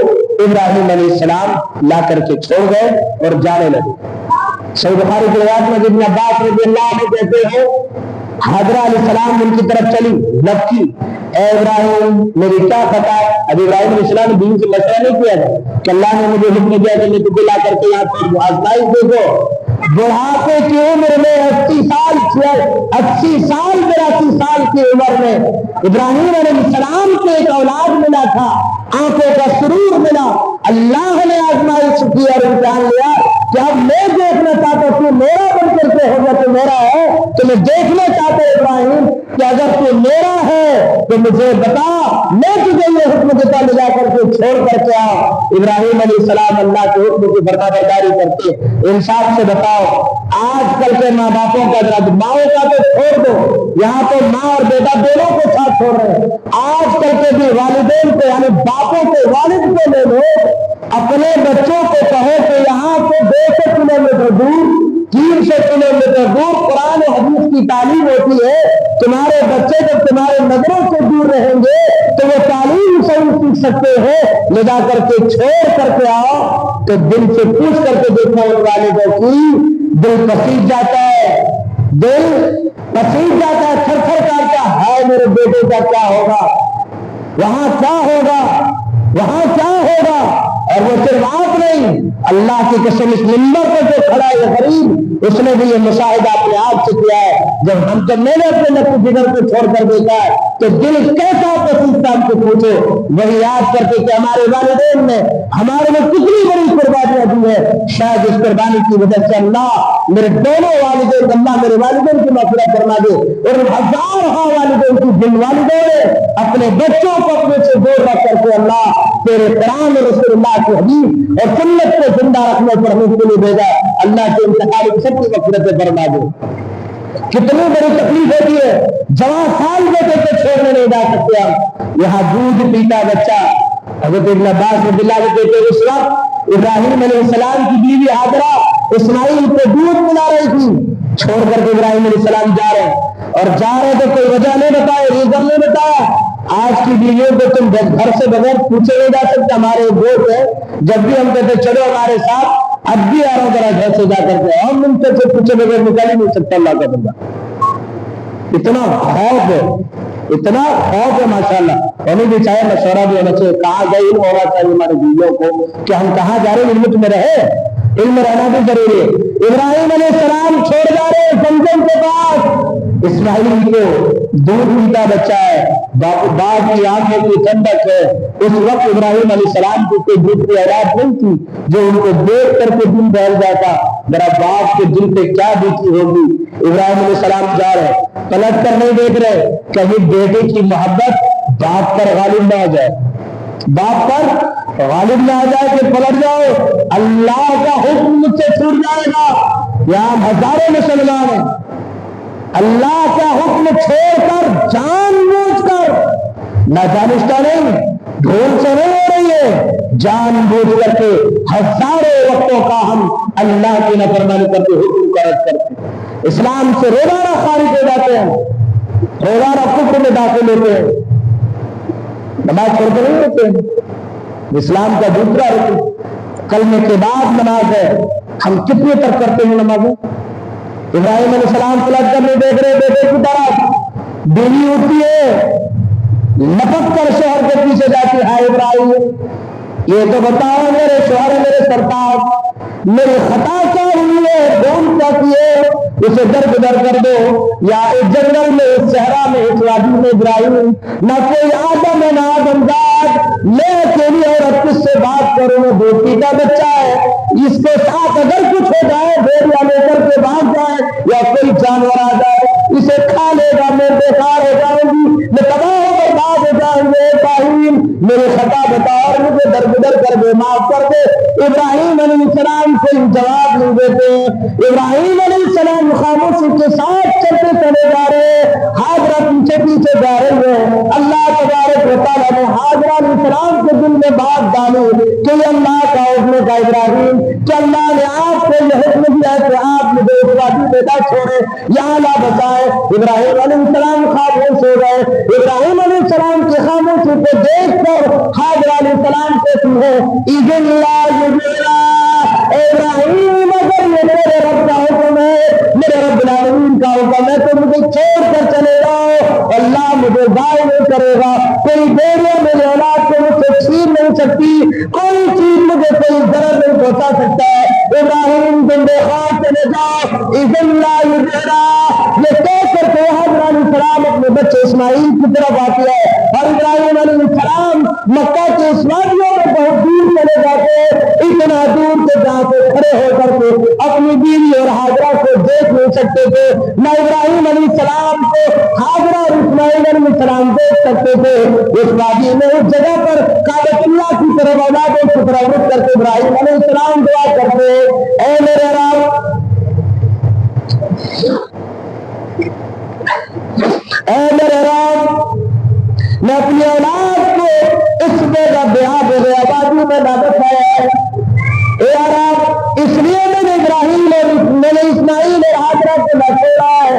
ابراہیم علیہ السلام لا کر کے چھوڑ گئے اور جانے لگے۔ صحیح بخاری کی روایت میں ابن عباس رضی اللہ عنہ کہتے ہیں ہاجرہ علیہ السلام ان کی طرف چلی، لبکی، اے ابراہیم میری کیا خطا ہے؟ اب ابراہیم علیہ السلام نے بیوی سے مشورہ نہیں کیا تھا کہ اللہ نے مجھے حکم دیا کہ میں تجھے لا کر کے یہاں پر آزمائش دیکھو، بڑھاپے کی عمر میں 80 سال 82 سال کی عمر میں ابراہیم علیہ السلام کو ایک اولاد ملا تھا، آنکھوں کا سرور ملا، اللہ نے آزمائش کی اور امتحان لیا کہ اب میں دیکھنا چاہتا ہوں تو میرا بن کر کے ہوگا، تو میرا ہے تو میں دیکھنا چاہتا ہوں ابراہیم کہ اگر تو میرا ہے تو مجھے بتا، میں تجھے یہ حکم دیتا لے جا کر کے چھوڑ کر کے آؤ۔ ابراہیم علیہ السلام اللہ کے حکم کی فرمانبرداری کرتے۔ انصاف سے بتاؤ، آج کل کے ماں باپوں کا ذرا ماؤں کا تو چھوڑ دو، یہاں تو ماں اور بیٹا دونوں کو ساتھ چھوڑ رہے ہیں، آج کل کے بھی والدین کو یعنی باپوں کے والد کو لے لو، اپنے بچوں کو کہو کہ یہاں سے 200 کلومیٹر دور 300 کلومیٹر دور قرآن و حدیث کی تعلیم ہوتی ہے، تمہارے بچے جب تمہارے نظروں سے دور رہیں گے تو وہ تعلیم صحیح سیکھ سکتے ہیں، لے جا کر کے چھوڑ کر کے آؤ تو دل سے پوچھ کر کے دیکھو ان والدوں کی، دل پسیج جاتا ہے، دل پسیج جاتا ہے، تھر تھر کانپتا ہے، میرے بیٹے کا کیا ہوگا، وہاں کیا ہوگا، وہاں کیا ہوگا۔ اور وہ صرف آپ نہیں، اللہ کی قسم اس منبر پر جو کھڑا ہے غریب، اس نے بھی یہ مشاہدہ اپنے آپ سے کیا ہے، جب میں نے اپنے نفس جگر کو چھوڑ کر دیکھا ہے تو دل کیسا پسیجتا ہم کو پوچھو۔ وہی یاد کرتے کہ ہمارے والدین نے ہمارے میں کتنی بڑی قربانیاں دی ہے، شاید اس قربانی کی وجہ سے اللہ میرے دونوں والدین، اللہ میرے والدین کی مغفرت فرما دے، اور ہزاروں والدین کی جن والدوں نے اپنے بچوں کو اپنے سے دور رکھ کر کے اللہ تیرے قرآن رسول اللہ کی حدیث اور سنت کو زندہ رکھنے پر ہمیں کے لیے بھیجا، اللہ کے انتقال سب کی مغفرت فرما دے۔ کتنی بڑی تکلیف ہوتی ہے، جوان سال بیٹے کو چھوڑنے نہیں جا سکتے ہم، یہاں دودھ پیتا بچہ، حضرت ابن عباس رضی اللہ عنہ کہتے اس وقت ابراہیم علیہ السلام کی بیوی ہاجرہ اسماعیل کو دودھ پلا رہی تھی، چھوڑ کر کے ابراہیم علیہ السلام جا رہے ہیں، اور جا رہے تو کوئی وجہ نہیں بتائے، ریزن نہیں بتایا۔ آج کی بیویوں کو تم گھر سے بغیر پوچھے نہیں جا سکتے، ہمارے دوست ہیں، جب بھی ہم کہتے چلو ہمارے ساتھ، اب بھی آ رہا ہوں ذرا گھر سے جا کر کے، ہم ان سے پوچھے بغیر نکل ہی نہیں سکتا اللہ کا بندہ۔ اتنا خوف ہے، اتنا خوف ہے ماشاءاللہ، ہمیں بھی چاہے مشورہ بھی ہونا چاہیے، کہاں گئے علم ہونا چاہیے ہماری بیویوں کو کہ ہم کہاں جا رہے ہیں، علم میں رہے، علم رہنا بھی ضروری ہے۔ ابراہیم علیہ السلام چھوڑ جا رہے ہیں زمزم کے پاس، اسماعیل کو دودھ پیتا بچہ ہے، باپ کی آنکھوں کی ٹھنڈک ہے، اس وقت ابراہیم علیہ السلام کی کوئی دودھ کی اولاد نہیں تھی جو ان کو دیکھ کر کے دل بہل جاتا، ذرا باپ کے دل پہ کیا بیتی ہوگی۔ ابراہیم علیہ السلام جا رہے، پلٹ کر نہیں دیکھ رہے، کہیں بیٹے کی محبت باپ پر غالب نہ آ جائے، باپ پر غالب نہ آ جائے کہ پلٹ جاؤ، اللہ کا حکم مجھ سے چھوٹ جائے گا۔ یہاں ہزاروں مسلمان ہیں، اللہ کا حکم چھوڑ کر جان بوجھ کر، نہ دانستہ نہیں، ڈھول سے نہیں ہو رہی ہے، جان بوجھ کر کے ہزاروں وقتوں کا ہم اللہ کی نافرمانی کرتے، حکم کا رد کرتے، اسلام سے روزانہ خارج ہو جاتے ہیں، روزانہ کفر میں داخل ہوتے ہیں، نماز چھوڑ کر نہیں ہوتے ہیں۔ اسلام کا دوسرا رکن کلمے کے بعد نماز ہے، ہم کتنے تک کرتے ہیں نمازیں؟ ابراہیم علیہ السلام پلٹ کر نہیں دیکھ رہے، بیٹے کی طرف، بیوی اٹھتی ہے لپک کر شوہر کے پیچھے جاتی ہے، ابراہیم یہ تو بتاؤ میرے شوہر، میرے سرتاج، میری خطا کیا ہوئی ہے، بھول کیا کی ہے، اسے درگزر کر دو، یا اس جنگل میں، اس صحرا میں، اس وادی میں ابراہیم نہ کوئی آدم ہے نہ آدمزاد، میں اکیلی عورت کس سے بات کروں، بیٹی کا بچہ ہے، اس کے ساتھ اگر کچھ ہو جائے، بھیڑیا لے کر کے بھاگ جائے یا کوئی جانور آ جائے اسے کھا لے گا، میں بیکار ہو جاؤں گی، میں تباہ و برباد ہو جاؤں گے، ابراہیم میرے خطا بتا اور مجھے درگزر کر دے، معاف کر دے۔ ابراہیم علیہ السلام کوئی جواب نہیں دیتے، ابراہیم علیہ السلام خاموشی کے ساتھ چلتے چلے جا رہے، حاجرہ پیچھے پیچھے جا رہی ہے۔ اللہ تبارک و تعالیٰ نے حاجرہ علیہ السلام کے دل میں بات ڈالی کہ یہ اللہ کا حکم کا ابراہیم، کہ اللہ نے آپ کو یہ حکم دیا کہ آپ مجھے اس وادی میں نہ چھوڑے، یہاں نہ بچائے۔ ابراہیم علیہ السلام خاموش ہو گئے۔ ابراہیم علیہ السلام کی خاموشی کو دیکھ کر حاجرہ علیہ السلام کہتی ہے اذن لا یبلا، ابراہیم اگر یہ میرے رب کا حکم ہے، میرے رب العالمین کا حکم ہے تو مجھے چھوڑ کر چلے جاؤ، اللہ مجھے ضائع نہیں کرے گا، کوئی بیڑیا میرے اولاد کو مجھ سے چھین نہیں سکتی، کوئی چیز مجھے کوئی ضرر نہیں پہنچا سکتا ہے، ابراہیم تم بے خوف چلے جاؤ، اذن لا یبلا۔ یہ کہہ کر کے حضرت علیہ السلام اپنے بچے اسماعیل کی طرف آتی ہے، اور ابراہیم علیہ السلام مکہ کے اس وادیوں میں بہت دور چلے جاتے، اتنا دور سے جہاں سے کھڑے ہو کر کے اپنی بیوی اور حاجرہ کو دیکھ نہیں سکتے تھے، نہ ابراہیم علیہ السلام کو حاجرہ اور اسماعیل علیہ السلام دیکھ سکتے تھے۔ اس وادی میں اس جگہ پر کعبۃ اللہ کی طرف اولادوں کی طرف رخ کر کے ابراہیم علیہ السلام دعا کرتے، اے میرے رب، اے میرے رب، میں اپنی اولاد کو اس جگہ بے آبادی میں نہ بچایا ہے، اے رب، اس لیے میں نے ابراہیم میں نے اسماعیل اور حاجرہ کو نہ چھوڑا ہے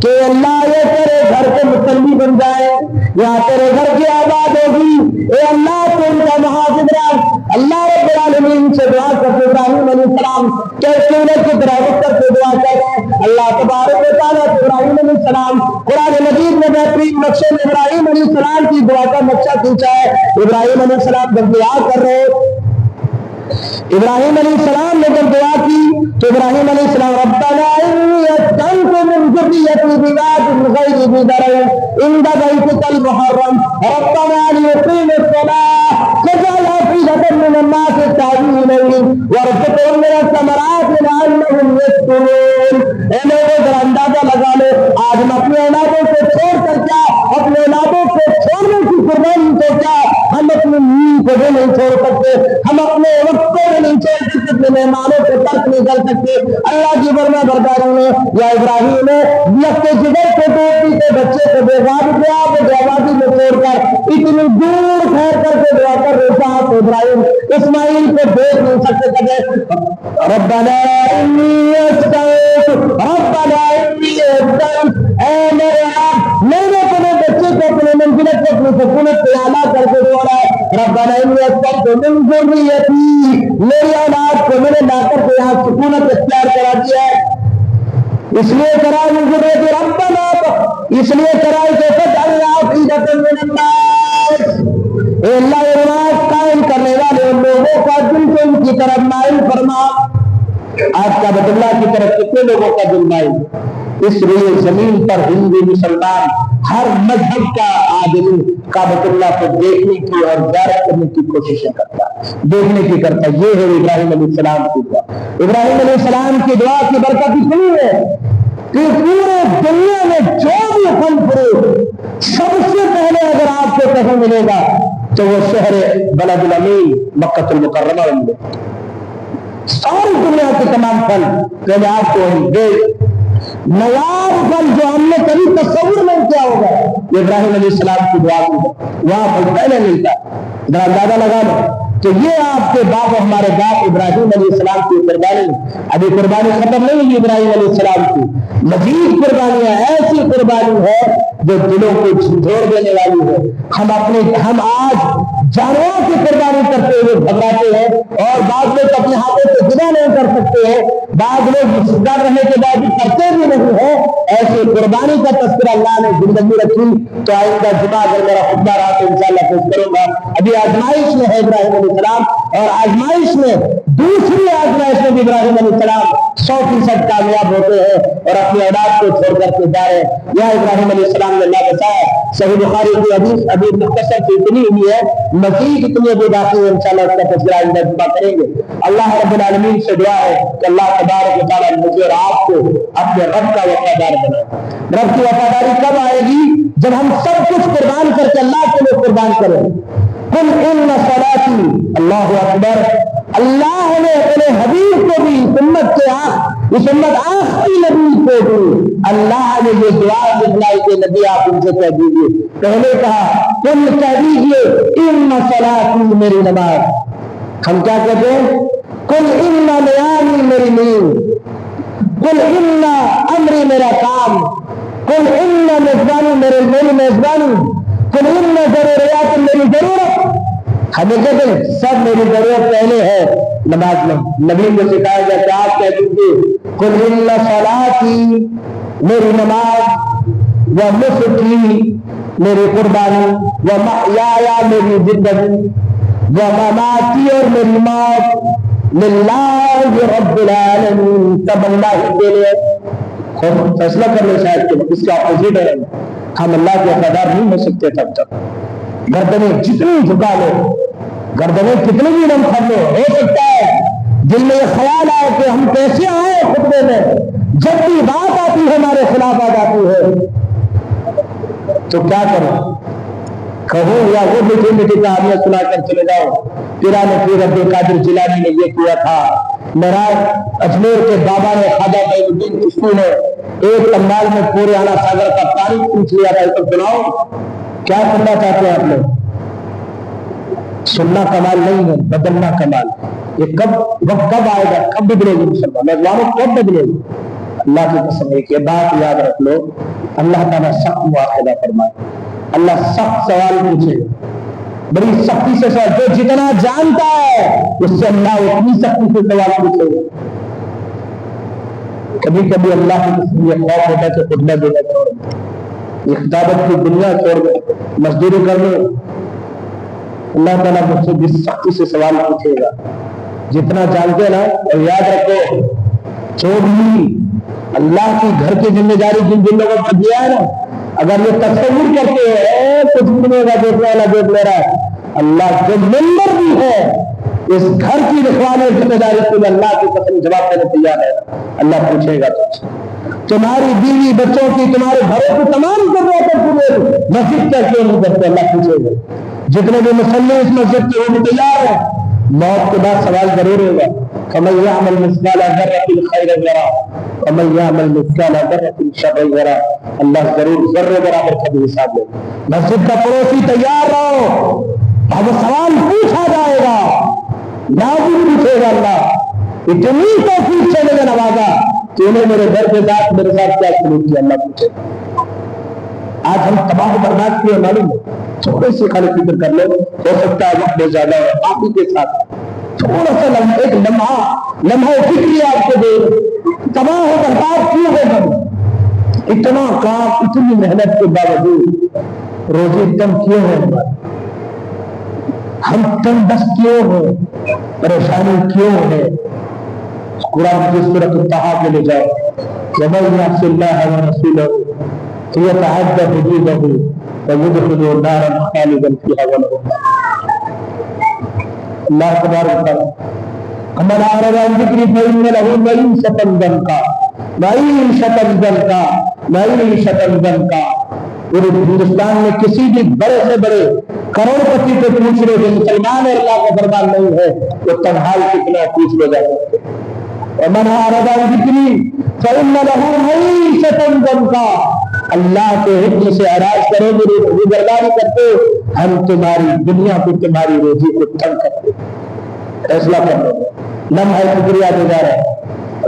کہ اللہ یہ تیرے گھر کے مسلی بن جائے، یہاں تیرے گھر کی آباد ہوگی، اے اللہ تو ان کا محافظ رکھ۔ اللہ رب العالمین سے دعا کرتے ابراہیم علیہ السلام کیسے انہیں کی طرح رخ کر کے دعا کرتے، اللہ تبارک و تعالیٰ ابراہیم علیہ السلام قرآن مجید میں بہترین نقشے میں ابراہیم علیہ السلام کی دعا کا نقشہ کھینچا ہے۔ ابراہیم علیہ السلام جب دعا کر رہے، ابراہیم علیہ السلام نے جب دعا کی تو ابراہیم علیہ السلام ربنا انی اسکنت من ذریتی بواد غیر ذی زرع عند بیتک المحرم ربنا لیقیموا الصلاة فاجعل أفئدة من الناس تهوی الیہم وارزقهم من الثمرات لعلهم یشکرون۔ اے لوگوں ذرا اندازہ لگا لو، آج ہم اپنے اولادوں کو چھوڑ کر کیا، اپنے اولادوں کو چھوڑنے کی قربانی کو کیا، ہم اپنی نیند کو بھی نہیں چھوڑ سکتے، ہم اپنے وقت کو بھی نہیں چھوڑ سکتے، اپنے مہمانوں کو ترک نہیں کر سکتے۔ اللہ کی فرما برداروں نے یا ابراہیم نے اپنے جگر کو دوستی کے بچے کو بے آبادی میں چھوڑ کر اتنی دور ٹھہر کر کے دعا کر رہے تھے، ابراہیم اسماعیل کو دیکھ نہیں سکتے تھے۔ ربنا انی اسکنت، ربنا انی اسکنت، اے میرے رب، میں نے اپنے بچے کو اپنے منزلت کو اپنی سکونت پہ اعلیٰ کر کے دعا ہے، ربنا انی اسکنت من ذریتی، میری اولاد کو میں نے لا کر کے یہاں سکونت اختیار کرا دیا ہے، اس لیے کرا من ذریتی ربنا، اس لیے کرا کہ فاجعل أفئدة من الناس، اے اللہ یہ قائم کرنے والے ان لوگوں کا دل کو ان کی طرف مائل فرما۔ آج کعبۃ اللہ کی طرف کتنے لوگوں کا دل مائل، اس لیے زمین پر ہندو مسلمان ہر مذہب کا آدمی کعبۃ اللہ کو دیکھنے کی اور زیارت کرنے کی کوشش کرتا ہے، دیکھنے کی کرتا ہے۔ یہ ہے ابراہیم علیہ السلام کی دعا۔ ابراہیم علیہ السلام کی دعا کی برکت اتنی ہے کہ پورے دنیا میں جو بھی پھل فروٹ سب سے پہلے اگر آپ کو کہیں ملے گا تو وہ شہر بلد الامین مکہ المکرمہ میں ملے گا۔ ساری دنیا کے تمام پھل پہلے آپ کو دے، نواب پھل جو ہم نے کبھی تصور نہیں کیا ہوگا، ابراہیم علیہ السلام کی دعا کی وہاں پھل پہلے ملتا ہے۔ ذرا اندازہ لگا لو تو یہ آپ کے باپ، ہمارے باپ ابراہیم علیہ السلام کی قربانی، ابھی قربانی ختم نہیں ہوئی ابراہیم علیہ السلام کی، مزید قربانیاں، ایسی قربانی ہے جو دلوں کو جھنجھوڑ دینے والی ہے۔ ہم آج جانوروں کی قربانی کرتے ہوئے گھبراتے ہیں، اور بعض لوگ اپنے ہاتھوں سے جدا نہیں کر سکتے ہیں، بعض لوگ ڈر رہنے کے بعد کرتے بھی نہیں ہیں۔ ایسی قربانی کا تذکرہ اللہ نے زندگی رکھی تو آئندہ جمعہ اگر میرا خطبہ رہا تو انشاءاللہ پیش کروں گا. ابھی آزمائش میں ہے ابراہیم علیہ السلام, اور آزمائش میں دوسری آزمائش میں بھی ابراہیم علیہ السلام 100% کامیاب ہوتے ہیں اور اپنی اولاد کو چھوڑ کر کے جا رہے ہیں. یہاں ابراہیم علیہ السلام نے اللہ بتایا. صحیح بخاری کی حدیث ابھی مختصر سے اتنی ہوئی ہے, مزید اتنی ابھی باقی ہے, انشاءاللہ اس کا تذکرہ آئندہ جمعہ کریں گے. اللہ رب العالمین سے دعا ہے کہ اللہ تبارک و تعالیٰ مجھے اور آپ کو اپنے رب کا وفادار بنائے. رب کی وفاداری کب آئے گی؟ جب ہم سب کچھ قربان کر کے اللہ کے لیے قربان کریں. قل ان صلاتی, اللہ اکبر, اللہ نے اپنے حبیب کو بھی امت کے اس امت آخری نبی کو بھی اللہ نے یہ دعا دکھلائی کہ نبی آپ ان سے کہہ دیجیے. پہلے کہا قل کہہ دیجیے ان صلاتی, میری نماز. ہم کیا کہتے ہیں؟ قل ان نیامی, میری نیند. قل ان امری, میرا کام. قل ان میزبانی, میری میزبانی. قل ان ضروریات, میری ضرورت. ہمیں کہتے ہیں سب میری ضرورت پہلے ہے نماز میں. نبی کو سکھایا گیا کہ آپ کہہ دیجیے قل ان صلاتی, میری نماز, و نسکی, میری قربانی, و محیایا, میری زندگی, و مماتی, اور میری موت, للہ رب العالمین, تب اللہ کے لیے. خود فیصلہ کر لے شاید کہ اس کا اپوزٹ ہے. ہم اللہ کے وفادار نہیں ہو سکتے تب تک. گردنیں جتنی جھکا لو, گردنیں کتنی بھی نم کر لو, ہو سکتا ہے دل میں یہ خیال آئے کہ ہم کیسے آئے خطبے میں, جب بھی بات آتی ہے ہمارے خلاف آ جاتی ہے, تو کیا کرو؟ کہو یا وہ میٹھی میٹھی کہانیاں سنا کر چلے جاؤ. پیران پیر عبد القادر جیلانی نے یہ کیا تھا, مہراج اجمیر کے بابا نے خواجہ معین الدین چشتی نے ایک لمبال میں پورے آنا ساگر کا تاریخ پوچھ لیا تھا. تو سناؤ کیا سننا چاہتے ہیں آپ لوگ؟ سننا کمال نہیں ہے, بدلنا کمال. یہ وقت کب آئے گا, کب بدلے گی مسلمان, کب بدلے گی؟ اللہ کی قسم ایک یہ بات یاد رکھ لو, اللہ تعالیٰ سخت مواخذہ فرمائے. اللہ سخت سوال پوچھے, بڑی سختی سے سوال. جو جتنا جانتا ہے اس سے اللہ اتنی سختی سے سوال پوچھے گا. کبھی کبھی اللہ کی قسم یہ خوف ہوتا ہے کہ خطبہ دینا چھوڑ دیں, یہ خطابت کی دنیا چھوڑ دیں, مزدوری کر لو. اللہ تعالیٰ مجھ سے جس سختی سے سوال پوچھے گا جتنا جانتے نا. اور یاد رکھو جو بھی اللہ کی گھر کی ذمہ داری جن جن لوگوں کو دیا ہے نا, اگر یہ تصور کرتے ہیں کچھ ملے گا دیکھنے والا دیکھ لے رہا ہے, اللہ جو ممبر بھی ہے اس گھر کی رکھوانے ذمہ داری کے لیے اللہ کی قسم جواب دینے تیار ہے. اللہ پوچھے گا تمہاری بیوی بچوں کی, تمہارے گھروں کی تمام ضرورتیں پورے مسجد کا کیوں نہیں کرتے, اللہ پوچھے گا. جتنے بھی مسلمان اس مسجد کے وہ بھی تیار ہیں, موت کے بعد سوال ضرور ہوگا. فمن يعمل مثقال ذرة خيرا يره ومن يعمل مثقال ذرة شرا يره. اللہ ضرور ذرے برابر کا بھی حساب لے. مسجد کا پڑوسی تیار رہو, اب سوال پوچھا جائے گا, لازم پوچھے گا. اللہ اتنی توفیق سے مجھے نوازا کہ انہیں میرے گھر کے ساتھ میرے ساتھ کیا سلوک کیا, اللہ پوچھے. آج ہم تباہ برباد کیے معلوم ہے, تھوڑے سے خالی فکر کر لو, ہو سکتا ہے وقت بہت زیادہ ہے, آپ ہی کے ساتھ تھوڑا سا ایک لمحہ فکری آپ کو دے, تباہ ہو برباد کیوں ہو ہم, اتنا کام اتنی محنت کے باوجود روزی کم کیوں ہے ہماری, ہم تنگ دست کیوں ہیں, پریشانی کیوں ہے. قرآن کی سورۃ الطحا کے لے جاؤ, وَمَن يَعْصِ اللَّهَ وَرَسُولَهُ فَيَتَعَدَّ حُدُودَهُ وَيُدْخِلْهُ نَارًا خَالِدًا فِيهَا وَلَهُ. اللہ تبارک و تعالی ہمارا عن ذکری فإن له معیشة ضنکا, معیشة ضنکا. پورے ہندوستان میں کسی بھی بڑے سے بڑے کروڑ پتی کو پوچھ لو جو مسلمان اور اللہ کا فرمان نہیں ہے, وہ تنہال کتنا پوچھ لو جا سکتے. ومن أعرض عن ذکری فإن له معیشة ضنکا. اللہ کے حکم سے اعراض کرو, میری روزگاری کرتے, ہم تمہاری دنیا کو تمہاری روزی کو تنگ کرتے. فیصلہ کر لو, لمحہ شکریہ دے جا رہے ہیں,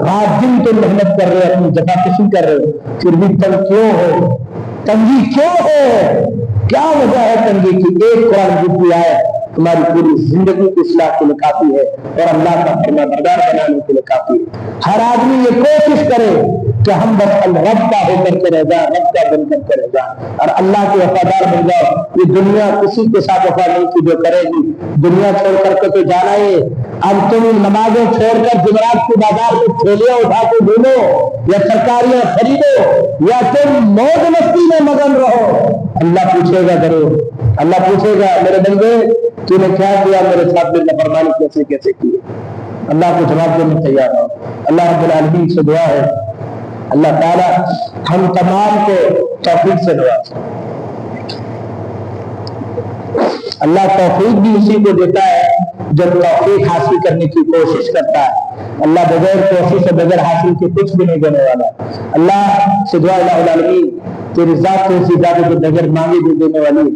رات دن تو محنت کر رہے, اپنی جگہ کسی کر رہے, پھر بھی تنگ کیوں ہو, تنگی کیوں ہے, کیا وجہ ہے تنگی کی؟ ایک قرآن کی آیت تمہاری پوری زندگی کی اصلاح کے لیے کافی ہے اور اللہ کا فرما بردار بنانے کے لیے کافی ہے. ہر آدمی یہ کوشش کرے کہ ہم بس رب کا ہو کر کے رہ جائیں، رب کا بن کر کے رہ جائیں اور اللہ کے وفادار بن جاؤ۔ یہ دنیا کسی کے ساتھ وفا نہیں کی جو کرے گی، دنیا چھوڑ کر کے تو جانا ہے۔ اب تم نمازیں چھوڑ کر جمعرات کے بازار میں تھیلیاں اٹھا کے ڈھونڈو یا سرکاریاں خریدو یا تم موج مستی میں مگن رہو، اللہ پوچھے گا ضرور۔ اللہ پوچھے گا میرے بندے تو نے کیا کیا، میرے ساتھ میں نافرمانی کیسے کیسے کی۔ اللہ کو جواب دینے تیار ہو۔ اللہ رب العالمین سے دعا ہے اللہ تعالی ہم تمام کو توفیق سے نوازے۔ اللہ توفیق بھی اسی کو دیتا ہے جو توفیق حاصل کرنے کی کوشش کرتا ہے۔ اللہ بغیر توفیق سے بغیر حاصل کے کچھ بھی نہیں دینے والا۔ اللہ سے دعا الہ العالمین تیری ذات سے اسی ذات کے بغیر مانگے بھی دینے والی۔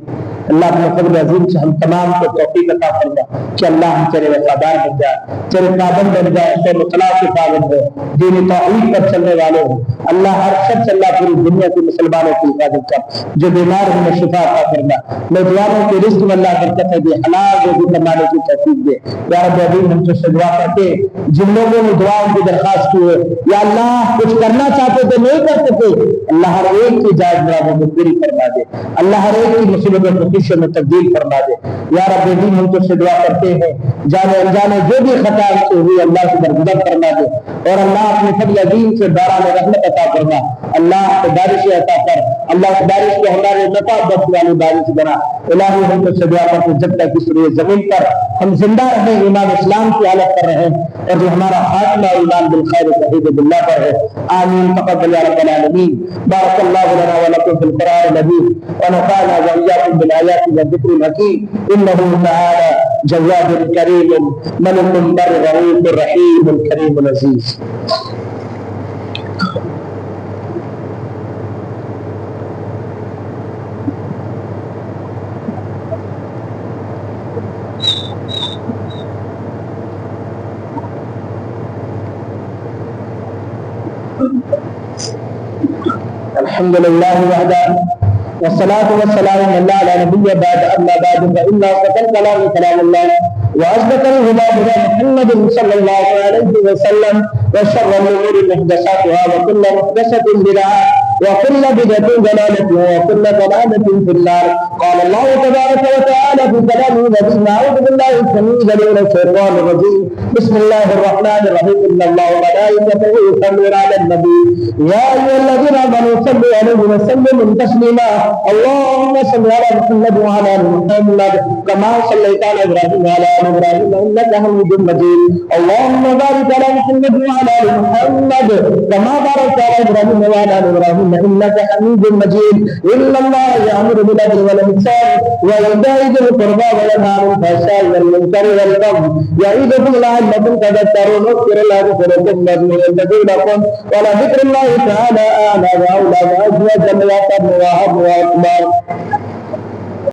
اللہ اپنے فضل عظیم سے ہم تمام کو توفیق عطا فرما کہ اللہ ہم تیرے وفادار بن جائے، تیرے پابند بن جائے، تیرے اطلاع کے پابند ہو، دین توحید پر چلنے والے ہوں۔ اللہ ہر شخص اللہ پوری دنیا کے مسلمانوں کی حفاظت کر، جو بیمار ہیں شفا عطا فرما، نوجوانوں کے رزق میں اللہ برکت دے، حلال روزی کمانے کی توفیق دے۔ یا رب العالمین ہم سے دعا کرتے جن لوگوں نے دعاؤں کی درخواست کی ہے یا اللہ کچھ کرنا چاہتے تھے نہیں کر سکے، اللہ ہر ایک کی جائز مرادوں میں پوری فرما دے، اللہ ہر ایک کی مصیبتوں کو خوشیوں میں تبدیل فرما دے۔ یا رب العالمین ہم تو سے دعا کرتے ہیں جانے انجانے جو بھی خطا سے ہوئی اللہ سے درگزر فرما دے اور اللہ اپنے فضل عظیم سے باران رحمت عطا فرما۔ اللہ بارش عطا کر، اللہ اس بارش کو ہمارے نفع بخش والی بارش بنا۔ الہی ہم تو سے دعا کرتے جب تک اس روئے زمین پر ہم زندہ رہیں، ایمان اسلام کی حالت پر رہیں اور جو ہمارا خاتمہ ایمان بالخیر شہید باللہ پر ہے۔ آمین تقبل یا رب العالمین۔ بارک اللہ لنا ولکم فی القرآن العظیم ونفعنا وإياكم بالآيات والذكر الحكيم إنه تعالى جواد كريم ملك بر رؤوف رحيم كريم عزيز۔ الحمد لله وحده والصلاة والسلام على نبي بعد أما بعد فإن أصدق الكلام كلام الله وأصدق الهدى هدى محمد صلى الله عليه وسلم وشر الأمور محدثاتها وكل محدثة بدعة وكل بدعة ضلالة وكل ضلالة في النار۔ قال الله تبارك وتعالى في كلامه العظيم أعوذ بالله السميع العليم من الشيطان الرجيم بسم الله الرحمن الرحيم إن الله وملائكته يصلون على النبي يا أيها الذين آمنوا صلوا عليه وسلموا تسليما اللهم صل على محمد وعلى آل محمد كما صليت على إبراهيم وعلى آل إبراهيم إنك حميد مجيد اللهم بارك على محمد وعلى آل محمد كما باركت على إبراهيم وعلى آل إبراهيم إنك حميد مجيد إن الله يأمر بالعدل والإحسان وإيتاء ذي القربى وينهى عن الفحشاء والمنكر والبغي يعظكم لعلكم تذكرون اذكروا الله يذكركم ويزداد لكم ولذكر الله تعالى أعلى وأولى وأجل وأكبر وأكبر